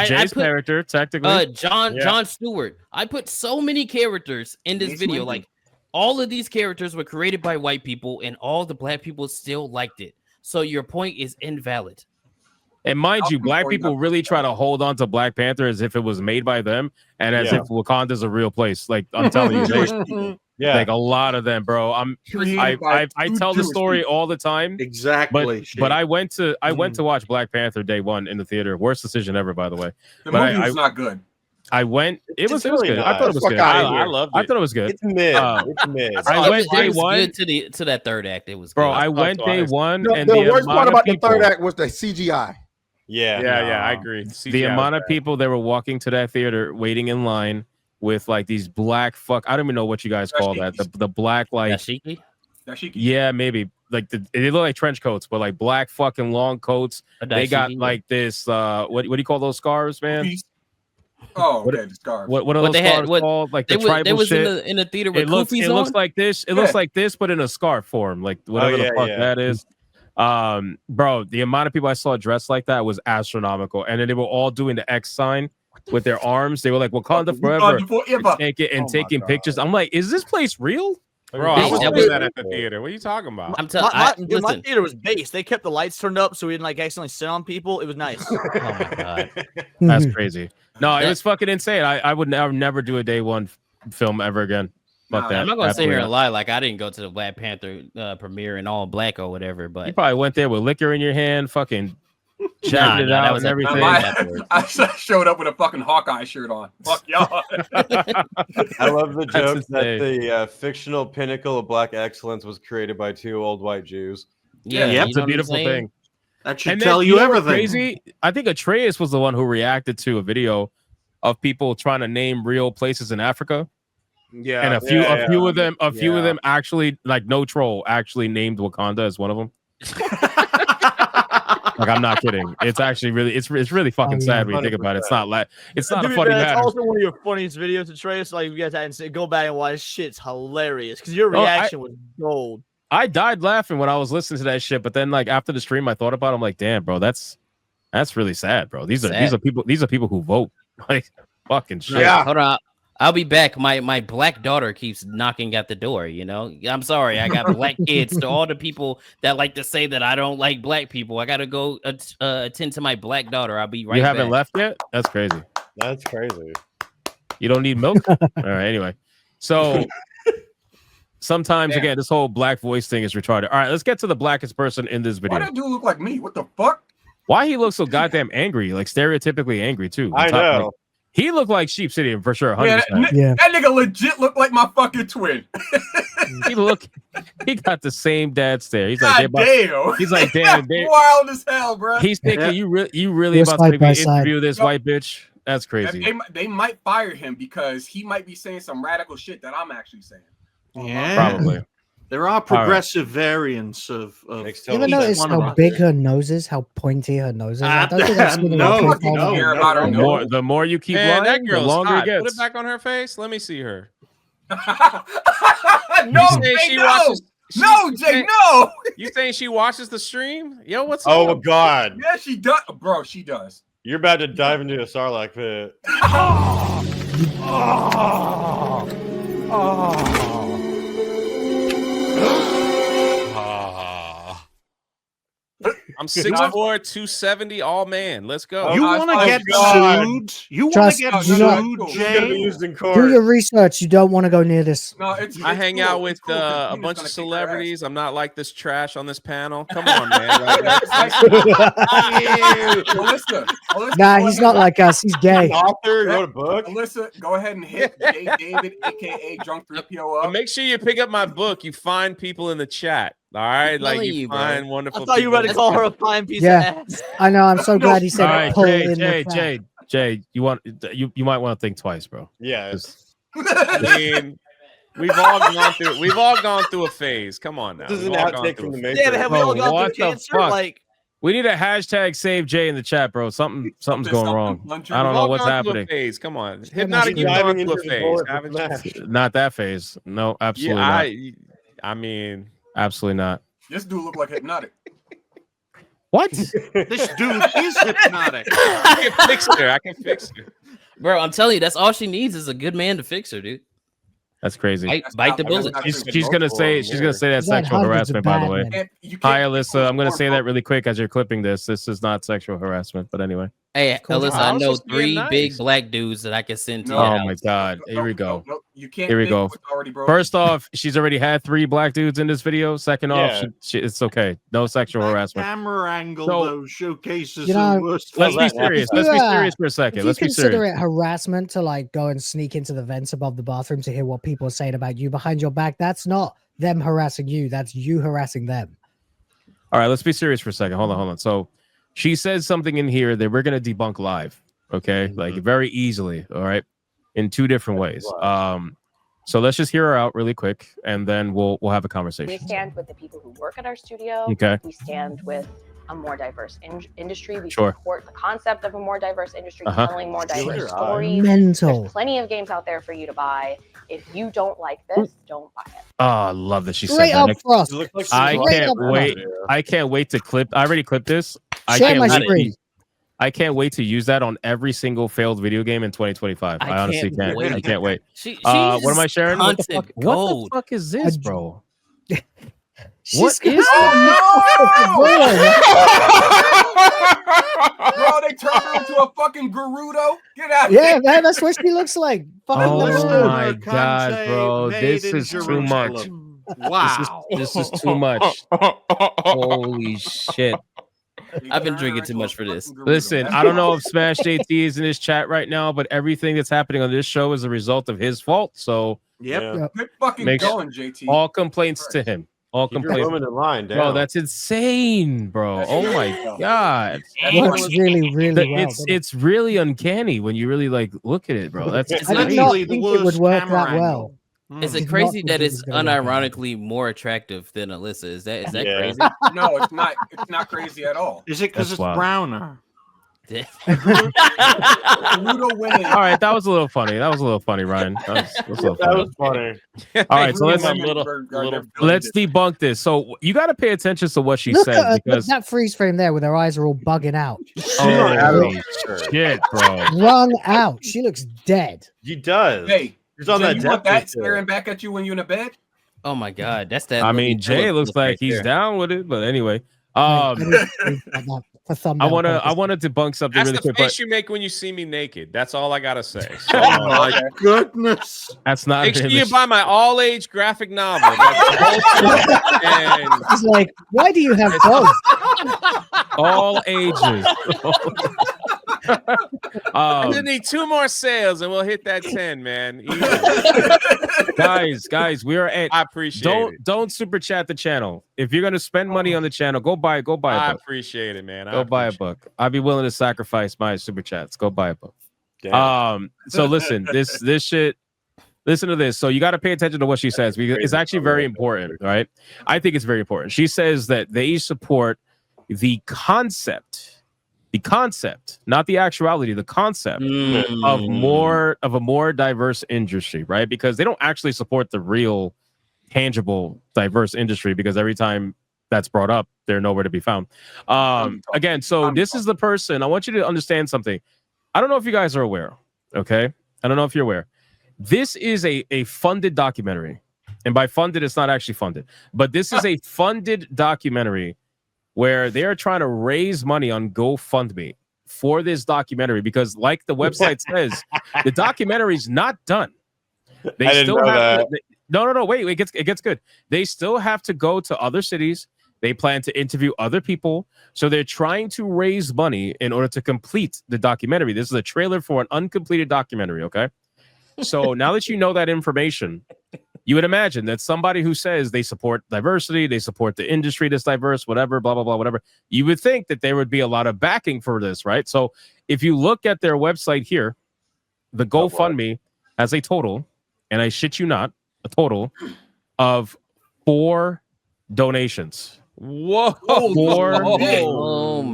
Jay's character, technically. John Stewart. I put so many characters in this video. Like all of these characters were created by white people, and all the black people still liked it. So your point is invalid. And mind you, black people really try to hold on to Black Panther as if it was made by them and as if Wakanda's a real place. Like I'm telling you, like a lot of them, bro. I tell the story all the time. Exactly. But I went to watch Black Panther day one in the theater. Worst decision ever, by the way. The movie was not good. I went. It was really good. nice. I thought it was good. I loved it. I thought it was good. It's mid. It's mid. I went day one to that third act. It was bro. good. I went day one, and the worst amount part of about people, the third act was the CGI. Yeah, I agree. The CGI amount was of people that were walking to that theater, waiting in line with like these black I don't even know what you guys call that. The black like Dashiki? Yeah, maybe like they look like trench coats, but like black fucking long coats. They got like this. What do you call those scarves, man? Oh, okay, the scarves. What are those scarves called? Like the tribal they was shit. in the theater with It looks on? like this. It looks like this, but in a scarf form, like whatever the fuck that is. Bro, the amount of people I saw dressed like that was astronomical, and then they were all doing the X sign with their arms. They were like Wakanda forever, taking pictures. I'm like, is this place real? Bro, I was doing that at the theater. What are you talking about? My theater was based. They kept the lights turned up so we didn't like accidentally sit on people. It was nice. Oh my god, that's crazy. No, it was fucking insane. I would never do a day one film ever again. Fuck that. I'm not gonna sit here and lie like I didn't go to the Black Panther premiere in all black or whatever, but you probably went there with liquor in your hand, fucking chatting it out and everything. I showed up with a fucking Hawkeye shirt on. Fuck y'all. I love the joke that the fictional pinnacle of black excellence was created by 2 old white Jews. Yeah, it's a beautiful thing. That should tell you everything. Crazy. I think Atreus was the one who reacted to a video of people trying to name real places in Africa. Yeah, and a few of them actually, like no troll, actually named Wakanda as one of them. Like I'm not kidding. It's actually really, it's really fucking sad when you think about it. It's not it's not a funny matter. It's also one of your funniest videos, Atreus. Like you guys hadn't seen, go back and watch. Shit's hilarious because your reaction was gold. I died laughing when I was listening to that shit, but then like after the stream, I thought about it. I'm like, damn, bro, that's really sad, bro. These are people who vote. Like fucking shit. Yeah. Hold on. I'll be back. My black daughter keeps knocking at the door, you know? I'm sorry. I got black kids. To all the people that like to say that I don't like black people, I got to go attend to my black daughter. I'll be right back. You haven't left yet? That's crazy. That's crazy. You don't need milk? All right, anyway. So sometimes, again, this whole black voice thing is retarded. All right, let's get to the blackest person in this video. Why that dude look like me? What the fuck? Why he looks so goddamn angry, like stereotypically angry, too. I know. Like, he looked like Sheep City for sure. 100%. That nigga legit looked like my fucking twin. He got the same dad stare. He's God like, damn. He's like, damn, wild as hell, bro. He's thinking, you really about to interview this white bitch? That's crazy. They might fire him because he might be saying some radical shit that I'm actually saying. Yeah, probably. There are progressive variants of You ever notice how big her nose is? How pointy her nose is? I don't think I've seen The more you keep lying, that the girl's longer hot. it gets. Put it back on her face. Let me see her. No, Jay, no, Jay, no. You saying she watches the stream? Yo, what's Oh up? God. Yeah, she does, bro. She does. You're about to dive into a Sarlacc pit. I'm 6'4", 270, all man. Let's go. You want to get sued? You want to get sued, Jay? Do your research. You don't want to go near this. No, I hang out with a bunch of celebrities. I'm not like this trash on this panel. Come on, man. Nah, he's not like us. He's gay. Author, wrote a book. Alyssa, go ahead and hit Jay David, aka Drunk 3PO But make sure you pick up my book. You find people in the chat. All right, like you find wonderful. I thought you were going to call her a fine piece of ass. I know. I'm so glad he said. All right, pull in the Jay, you might want to think twice, bro. Yeah. I mean, we've all gone through a phase. Come on now. This is an We've all outtake gone from the through a Matrix. Yeah, but have we all gone What through the cancer? fuck? Like, We need a hashtag save Jay in the chat, bro. Something's going wrong. I don't know what's happening. Phase. Come on, Hypnotic, you've gone through a phase. haven't you? Not that phase. No, absolutely Yeah, not. I mean, absolutely not. This dude look like Hypnotic. What? This dude is Hypnotic. I can fix her. I can fix her. Bro, I'm telling you, that's all she needs is a good man to fix her, dude. That's crazy. Bite the bullet. She's gonna say that's sexual harassment, by the way. Hi, Alyssa. I'm gonna say that really quick as you're clipping this. This is not sexual harassment, but anyway. Hey, Alyssa, I know just being 3 nice. big black dudes that I can send to you. Oh my God! Here we go. You can't. Here we go. Already, bro. First off, she's already had 3 black dudes in this video. Second off, Yeah. it's okay. No sexual harassment. Camera angle So- though showcases You know, the worst. Let's be serious. Let's be serious for a If second. you Let's be consider serious. it harassment to like go and sneak into the vents above the bathroom to hear what people are saying about you behind your back, that's not them harassing you. That's you harassing them. All right, let's be serious for a second. Hold on. So she says something in here that we're gonna debunk live. Okay, like very easily. All right, in 2 different ways. So let's just hear her out really quick, and then we'll have a We conversation. stand with the people who work at our studio. Okay. We stand with a more diverse industry. We Sure. support the concept of a more diverse industry, Uh-huh. telling more diverse Mental. stories. There's plenty of games out there for you to buy. If you don't like this, don't buy it. Oh, I love that she Straight said up that. frost. I Straight can't up wait. frost. I can't wait to clip. I already clipped this. Share my screen. I can't wait to use that on every single failed video game in 2025. I honestly can't. wait. I can't wait. She's What am I sharing? What the content fuck, what gold. the fuck is this, bro? She's What is Bro, they turned her into a fucking Gerudo. Get out of Yeah, here. man, that's what she looks like. Fucking Oh my god, bro! This made in is too much. Jerusalem. Wow. This is too much. Holy shit! I've been drinking too much for this. Listen, I don't know if Smash JT is in his chat right now, but everything that's happening on this show is a result of his fault. So Yep. Good fucking Make sure- going, JT. all complaints to him. All Keep your complaints. woman in line, Bro, damn. that's insane, bro. Oh my god. works really, really well. It's really uncanny when you really like look at it, bro. That's It's I did crazy. not Literally the think it would worst work camera that well. Is Did it not crazy think that it it's was gonna work that unironically more attractive than Alyssa? Is that Yeah. crazy? No, it's not. It's not crazy at all. Is it because That's it's wild. browner? Gerudo winning. All right, that was a little funny. That was a little funny, Ryan. That was a little That funny. was funny. All right, so let's little let's debunk this. So you got to pay attention to what she Look at said her, because that freeze frame there with her eyes are all bugging out. holy shit, bro. Wrung out. She looks dead. He does. Hey, He's on Jay, that you want depth that list staring back at you when you're in a bed? Oh my god, that's that. I mean, Lily Jay Phillips looks look like right he's there. down with it, but anyway. I need to screenshot that for I thumbnail want to debunk something That's really the quick, face but you make when you see me naked. That's all I gotta say. So, My goodness. that's not make an sure you image. buy my all-age graphic novel. That's the whole and He's like, why do you have both? all ages. I just need 2 more sales and we'll hit that 10, man. guys, we are at. I appreciate it. Don't super chat the channel. If you're gonna spend money on the channel, go buy I a book. appreciate it, man. Go buy a book. I'd be willing to sacrifice my super chats. Go buy a book. Damn. So listen, this shit. Listen to this. So you got to pay attention to what she says because it's actually very important, right? I think it's very important. She says that they support the concept, not the actuality, the concept of a more diverse industry, right? Because they don't actually support the real, tangible, diverse industry because every time that's brought up, they're nowhere to be found. Again, so this is the person. I want you to understand something. I don't know if you guys are aware, okay? I don't know if you're aware. This is a funded documentary. And by funded, it's not actually funded. But this is a funded documentary where they're trying to raise money on GoFundMe for this documentary because, like the website says, the documentary's not done. They still have to, no, wait, it gets good. They still have to go to other cities. They plan to interview other people. So they're trying to raise money in order to complete the documentary. This is a trailer for an uncompleted documentary, okay? So now that you know that information, you would imagine that somebody who says they support diversity, they support the industry that's diverse, whatever, blah, blah, blah, whatever, you would think that there would be a lot of backing for this, right? So if you look at their website here, the GoFundMe has a total, and I shit you not, a total of 4 donations. Whoa! 4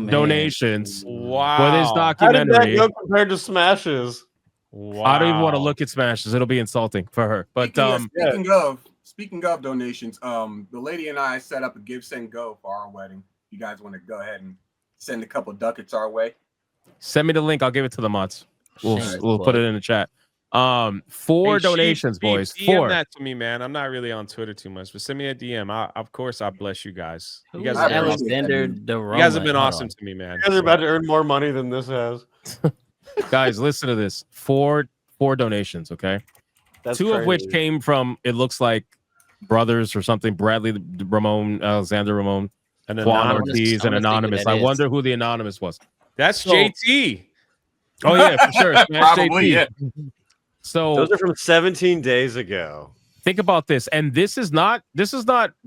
donations for this documentary. How did that go compared to Smashes? Wow. I don't even want to look at Smashes. It'll be insulting for her. But speaking of donations, the lady and I set up a Give Send Go for our wedding. You guys want to go ahead and send a couple ducats our way? Send me the link. I'll give it to the mods. We'll put it in the chat. 4 donations, boys. DM 4. that to me, man. I'm not really on Twitter too much, but send me a DM. Of course, I'll bless you guys. You guys, have been awesome to me, man. You guys are about to earn more money than this has. Guys, listen to this. 4 donations, okay? That's 2 of which crazy. came from, it looks like, brothers or something. Bradley Ramon, Alexander Ramon, and Juan Ortiz, and Anonymous. I wonder who the Anonymous was. That's JT. Oh, yeah, for sure. Smash Probably, JT. yeah. So those are from 17 days ago. Think about this, and this is not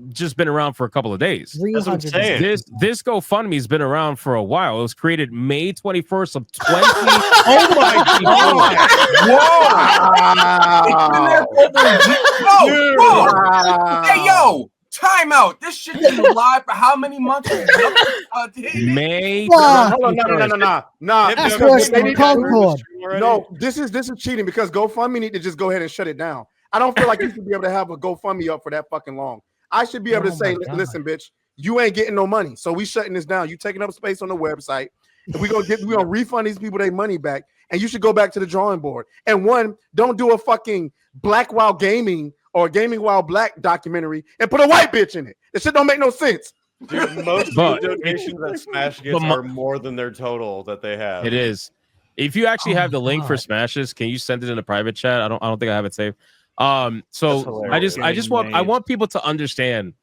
just been around for a couple of days. That's what I'm saying. This GoFundMe's been around for a while. It was created May 21st of 20. Oh my God! Whoa! Hey, yo! Time out. This shit's been live for how many months? May. No. It's worse than Concord. No, this is cheating because GoFundMe need to just go ahead and shut it down. I don't feel like you should be able to have a GoFundMe up for that fucking long. I should be able to say, listen, bitch, you ain't getting no money, so we shutting this down. You taking up space on the website. We gonna refund these people their money back, and you should go back to the drawing board. And don't do a fucking Black While Gaming or Gaming While Black documentary and put a white bitch in it. This shit don't make no sense. Dude, most of the donations that Smash gets are more than their total that they have. It is. If you actually have the link for Smashes, can you send it in a private chat? I don't think I have it saved. So I want people to understand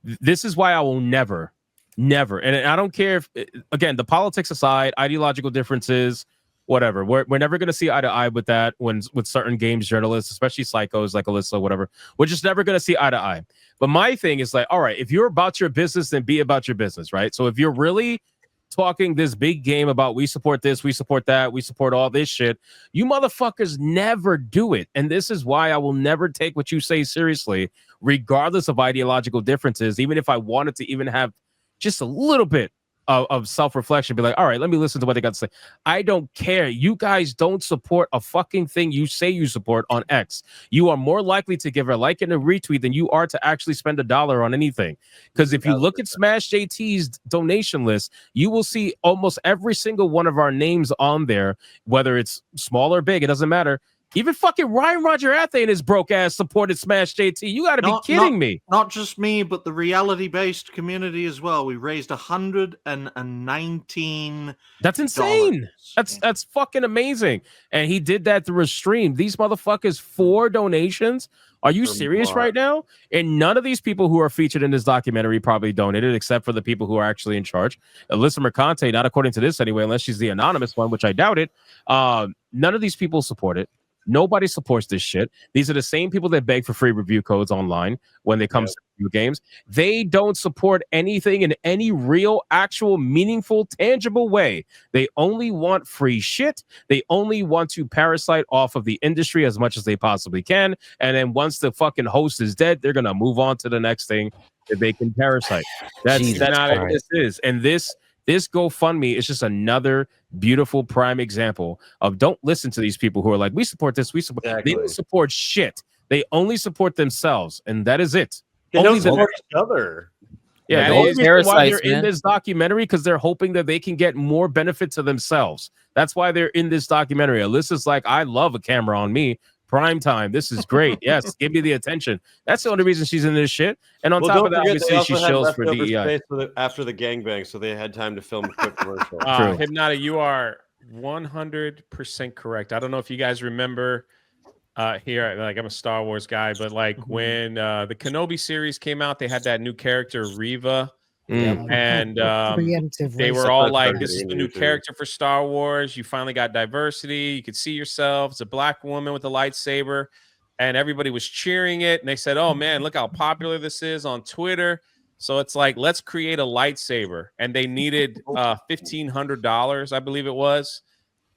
this is why I will never, and I don't care if, again, the politics aside, ideological differences, whatever. We're never going to see eye to eye with that with certain games journalists, especially psychos like Alyssa, whatever. We're just never going to see eye to eye. But my thing is like, all right, if you're about your business, then be about your business, right? So if you're really talking this big game about we support this, we support that, we support all this shit, you motherfuckers never do it. And this is why I will never take what you say seriously, regardless of ideological differences, even if I wanted to even have just a little bit of self-reflection, be like, all right, let me listen to what they got to say. I don't care. You guys don't support a fucking thing you say you support on X. You are more likely to give a like and a retweet than you are to actually spend $1 on anything. Because if you look at Smash JT's donation list, you will see almost every single one of our names on there, whether it's small or big, it doesn't matter. Even fucking Ryan Roger Athe and his broke ass supported Smash JT. You got to be kidding me. Not just me, but the reality-based community as well. We raised $119. That's insane. That's fucking amazing. And he did that through a stream. These motherfuckers, 4 donations. Are you serious right now? And none of these people who are featured in this documentary probably donated, except for the people who are actually in charge. Alyssa Mercante, not according to this anyway, unless she's the anonymous one, which I doubt it. None of these people support it. Nobody supports this shit. These are the same people that beg for free review codes online when they come to review games. They don't support anything in any real, actual, meaningful, tangible way. They only want free shit. They only want to parasite off of the industry as much as they possibly can. And then once the fucking host is dead, they're going to move on to the next thing that they can parasite. That's not what this is. And this GoFundMe is just another beautiful prime example of don't listen to these people who are like, we support this, we support. They don't support shit. They only support themselves, and that is it. They don't support each other. Yeah, the only reason why they're in this documentary because they're hoping that they can get more benefit to themselves. That's why they're in this documentary. Alyssa's like, I love a camera on me. Prime time. This is great. Yes, give me the attention. That's the only reason she's in this shit. And on top of that, obviously, she shills for DEI. After the gangbang, so they had time to film a quick commercial. Hypnotic, you are 100% correct. I don't know if you guys remember here, like I'm a Star Wars guy, but like when the Kenobi series came out, they had that new character, Reva. And they were all like, this is the new character for Star Wars. You finally got diversity. You could see yourself. It's a black woman with a lightsaber. And everybody was cheering it. And they said, oh, man, look how popular this is on Twitter. So it's like, let's create a lightsaber. And they needed $1,500, I believe it was.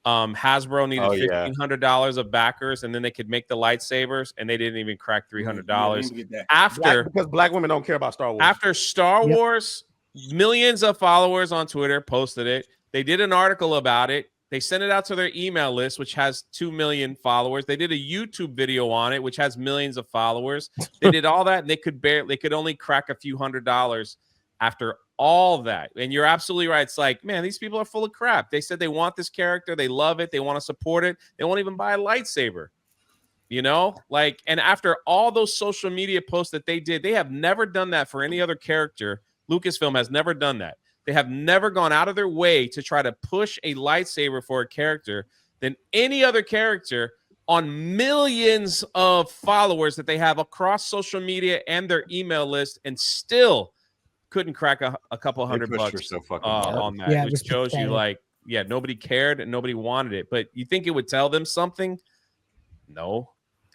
Hasbro needed $1,500 of backers, and then they could make the lightsabers, and they didn't even crack $300. Because black women don't care about Star Wars. After Star Wars, millions of followers on Twitter posted it. They did an article about it. They sent it out to their email list, which has 2 million followers. They did a YouTube video on it, which has millions of followers. They did all that, and they could only crack a few $100 after all that. And you're absolutely right. It's like, man, these people are full of crap. They said they want this character. They love it. They want to support it. They won't even buy a lightsaber, you know, like, and after all those social media posts that they did, they have never done that for any other character. Lucasfilm has never done that. They have never gone out of their way to try to push a lightsaber for a character than any other character on millions of followers that they have across social media and their email list, and still couldn't crack a couple $100 so on that, which shows you like, yeah, nobody cared and nobody wanted it. But you think it would tell them something? No.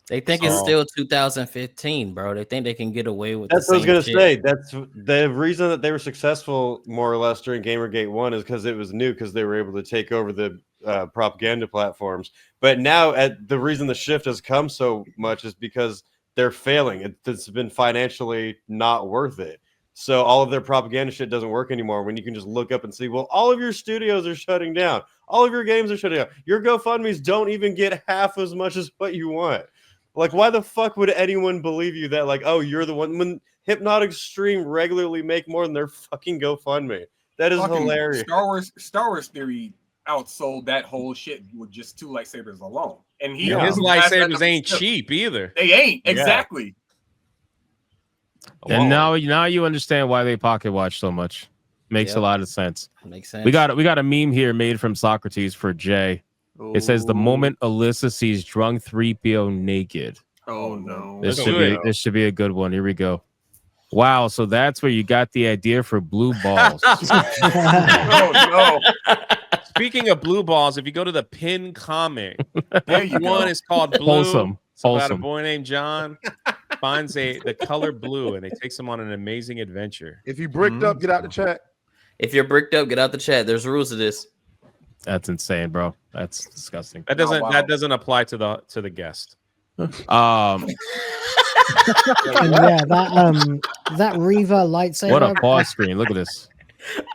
They think it's still 2015, bro. They think they can get away with. That's what I was gonna say. That's the reason that they were successful, more or less, during Gamergate 1 is because it was new, because they were able to take over the propaganda platforms. But now, the reason the shift has come so much is because they're failing. It's been financially not worth it. So all of their propaganda shit doesn't work anymore when you can just look up and see, well, all of your studios are shutting down. All of your games are shutting down. Your GoFundMes don't even get half as much as what you want. Like, why the fuck would anyone believe you that, like, oh, you're the one? When Hypnotic stream regularly make more than their fucking GoFundMe. That is hilarious. Star Wars Theory outsold that whole shit with just 2 lightsabers alone. And his lightsabers ain't cheap either. They ain't, exactly. And now you understand why they pocket watch so much. Makes a lot of sense. Makes sense. We got a meme here made from Socrates for Jay. It says, the moment Alyssa sees drunk 3PO naked. Oh no. This should be a good one. Here we go. Wow, so that's where you got the idea for blue balls. Oh no. Speaking of blue balls, if you go to the pin comic, one is called Blue. Wholesome. It's about a boy named John finds the color blue, and it takes him on an amazing adventure. If you bricked up, get out the chat. If you're bricked up, get out the chat. There's rules to this. That's insane, bro. That's disgusting. That doesn't apply to the guest. Yeah, that Reva lightsaber. What a pause screen! Look at this.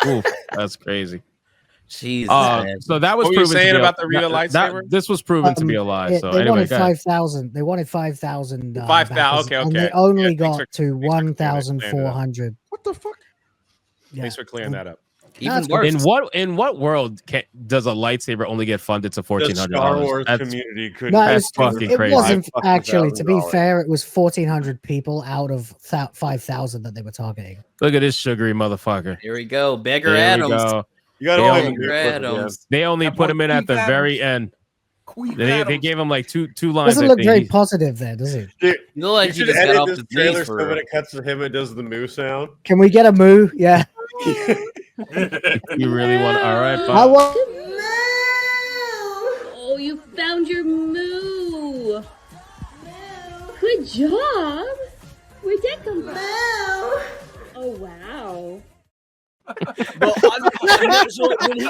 Oof, that's crazy. Jesus. So that was what were you saying about the Reva lightsaber? This was proven to be a lie. So they anyway, wanted 5,000. They wanted 5,000. 5,000. Okay. And they only got to 1,400. What the fuck? Yeah. Thanks for clearing that up. Even worse. In what world does a lightsaber only get funded to $1,400? The Star Wars community could. That's fucking crazy. It wasn't actually. To be fair, it was 1,400 people out of 5,000 that they were targeting. Look at this sugary motherfucker. Here we go, Beggar Adams. You got they only put him in at the very end. They gave him like two lines. Doesn't look very positive there, does it? Dude, you know, like you should edit this trailer so when it cuts to him, it does the moo sound. Can we get a moo? Yeah. You really want? All right. I want. Oh, you found your moo. Good job. Where'd that come from? Oh wow. Well, so when he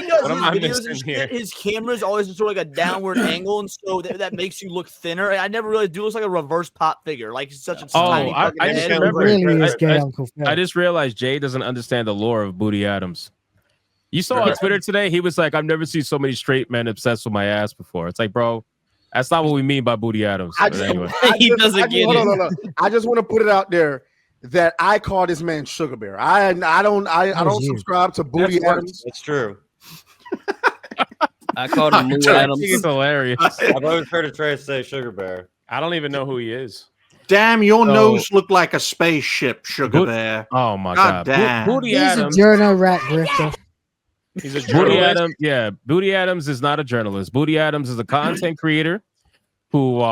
does these videos, his camera is always sort of like a downward angle, and so that makes you look thinner. I never really do. Looks like a reverse pop figure. Like he's such a tiny. I just remember. Really is gay, Uncle Phil. I just realized Jay doesn't understand the lore of Booty Adams. You saw on Twitter today, he was like, "I've never seen so many straight men obsessed with my ass before." It's like, bro, that's not what we mean by Booty Adams. Anyway, he doesn't get it. I just want to put it out there that I call this man Sugar Bear. I don't subscribe to Booty Adams. That's true. I called him Moo Adams. It's hilarious. I've always heard a Trey say Sugar Bear. I don't even know who he is. Damn, your nose looked like a spaceship, Sugar Bear. Oh my God. Damn. Booty He's Adams. a journo rat grifter. He's a Booty journalist. Adams, yeah. Booty Adams is not a journalist. Booty Adams is a content creator who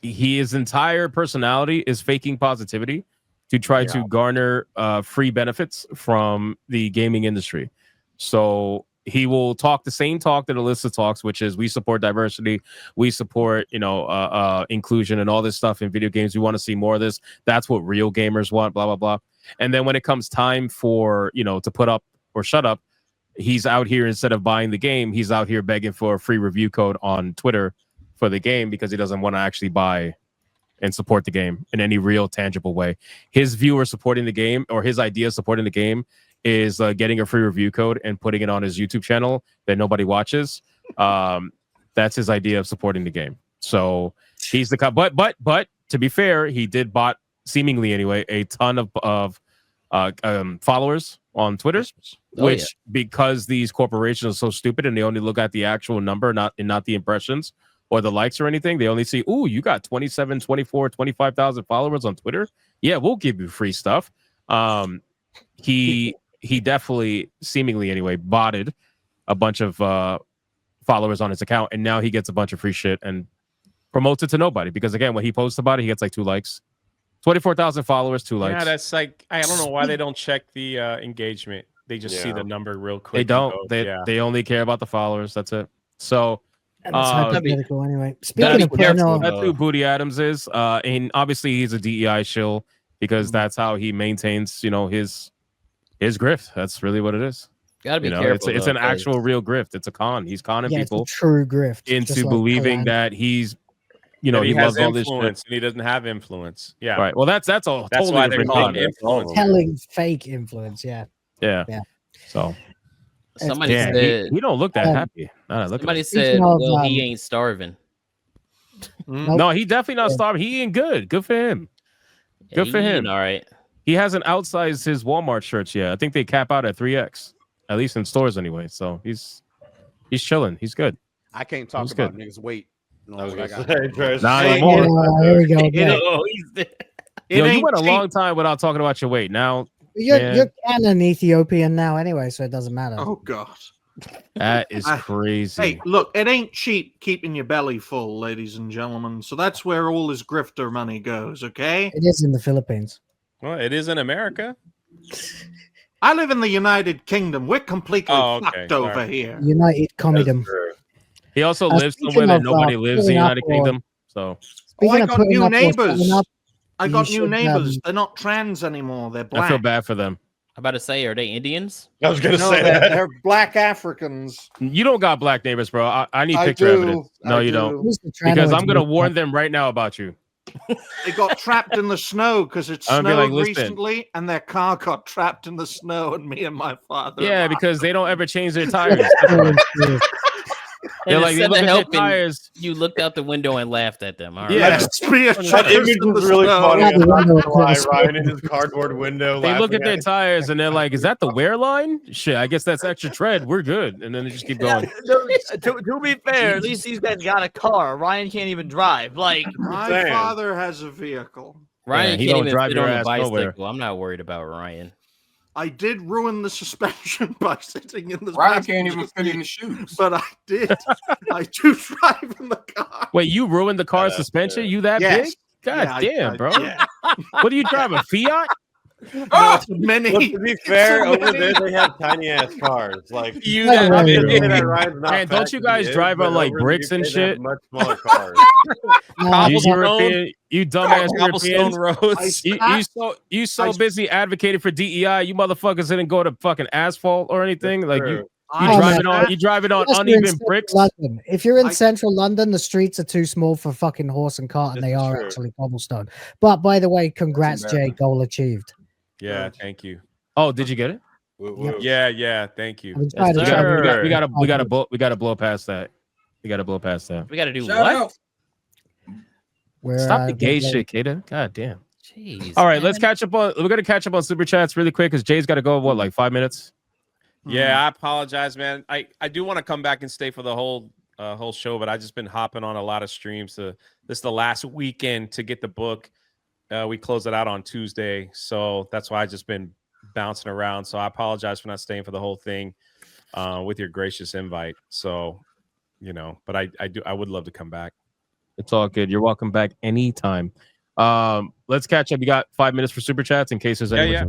his entire personality is faking positivity to try to garner free benefits from the gaming industry. So he will talk the same talk that Alyssa talks, which is we support diversity, we support inclusion and all this stuff in video games. We want to see more of this. That's what real gamers want. Blah blah blah. And then when it comes time for to put up or shut up, he's out here instead of buying the game, he's out here begging for a free review code on Twitter for the game because he doesn't want to actually buy and support the game in any real tangible way. His viewer supporting the game or his idea of supporting the game is getting a free review code and putting it on his YouTube channel that nobody watches. That's his idea of supporting the game. So he's the but to be fair, he did bought seemingly anyway a ton of followers on Twitter, which because these corporations are so stupid and they only look at the actual number, not the impressions or the likes or anything. They only see, ooh, you got 27, 24, 25,000 followers on Twitter. Yeah, we'll give you free stuff. He definitely, seemingly anyway, botted a bunch of followers on his account, and now he gets a bunch of free shit and promotes it to nobody. Because again, when he posts about it, he gets like 2 likes. 24,000 followers, 2 likes. Yeah, that's like I don't know why they don't check the engagement. They just see the number real quick. They don't. They only care about the followers. That's it. So That's hypothetical anyway. That's Speaking of who Booty Adams is. And obviously he's a DEI shill because that's how he maintains, his grift. That's really what it is. Gotta be careful. It's an actual real grift. It's a con. He's conning people. It's a true grift. Into believing that he's that he has loves all this influence shit. and he doesn't have influence. Yeah. Right. Well, that's totally why they're different calling con. influence. Telling fake influence. Yeah. Yeah. So Somebody said he don't look that happy. Somebody said, "Well, he ain't starving." No, he definitely not starving. He ain't good. Good for him. Good for him. All right. He hasn't outsized his Walmart shirts yet. I think they cap out at 3X, at least in stores anyway. So he's chilling. He's good. I can't talk He's about good. niggas' weight. I was gonna say, Not anymore. Here we go. Yo, you went a long time without talking about your weight. Now You're kind of Ethiopian now anyway, so it doesn't matter. Oh God, that is crazy. Hey, look, it ain't cheap keeping your belly full, ladies and gentlemen. So that's where all his grifter money goes. Okay, It is in the Philippines. Well, it is in America. I live in the United Kingdom. We're completely okay. fucked over here. United Kingdom. He also lives speaking somewhere that of, nobody lives in the putting up United or- Kingdom. So I of got putting new up or neighbors. setting up, I you got new should, neighbors. They're not trans anymore. They're black. I feel bad for them. I'm about to say, are they Indians? I was gonna No, say they're, that. they're black Africans. You don't got black neighbors, bro. I need I picture do. evidence. No, I you do. don't. Who's the trans Because I'm ones? gonna warn them right now about you. They got trapped in the snow because it I'm snowed gonna be like, listen. recently, and their car got trapped in the snow, and me and my father. Yeah, because they don't ever change their tires. And They're like, they instead look of at their helping, tires. you looked out the window and laughed at them. All right. Yeah. That image was really funny. I'm not gonna lie, Ryan in his cardboard window. They look laughing at their it. tires and they're like, "Is that the wear line? Shit, I guess that's extra tread. We're good." And then they just keep going. To be fair, at least these guys got a car. Ryan can't even drive. Like My father has a vehicle. Ryan he can't don't even drive fit your on a ass bicycle. nowhere. I'm not worried about Ryan. I did ruin the suspension by sitting in the. Ryan can't even passenger fit in the seat, shoes. But I did. I do drive in the car. Wait, you ruined the car's suspension? You that Yes. big? God Yeah, damn, bro. yeah. What do you drive? A Fiat? No, it's many. Well, to be fair, so over many. there they have tiny ass cars. Like You Not I'm really. not gonna say that Ryan's not Man, don't fat you 'cause guys he is, drive on but like over in the bricks and UK, they have shit? Much smaller cars. You Cobblestone- European, you dumbass Cobblestone Europeans. roads. You so busy advocating for DEI, you motherfuckers didn't go to fucking asphalt or anything. Like you Oh, driving man. on Unless you're in uneven central bricks. London. If you're in central London, the streets are too small for fucking horse and cart, and they are true. actually cobblestone. But by the way, congrats, Jay. Goal achieved. Yeah, thank you. Oh, did you get it? Yeah, thank you. I've been trying to We travel- gotta blow past that. We gotta blow past that. We got to do Shout what? out. Where, Stop the gay they- shit, Kata. God damn. Jeez. All right, let's man. catch up on. We're gonna catch up on super chats really quick because Jay's got to go. What, like 5 minutes? Yeah, I apologize, man. I do want to come back and stay for the whole whole show, but I just been hopping on a lot of streams. This is the last weekend to get the book. We close it out on Tuesday, so that's why I just been bouncing around. So I apologize for not staying for the whole thing with your gracious invite. So, but I would love to come back. It's all good. You're welcome back anytime. Let's catch up. You got 5 minutes for super chats in case there's any. Yeah.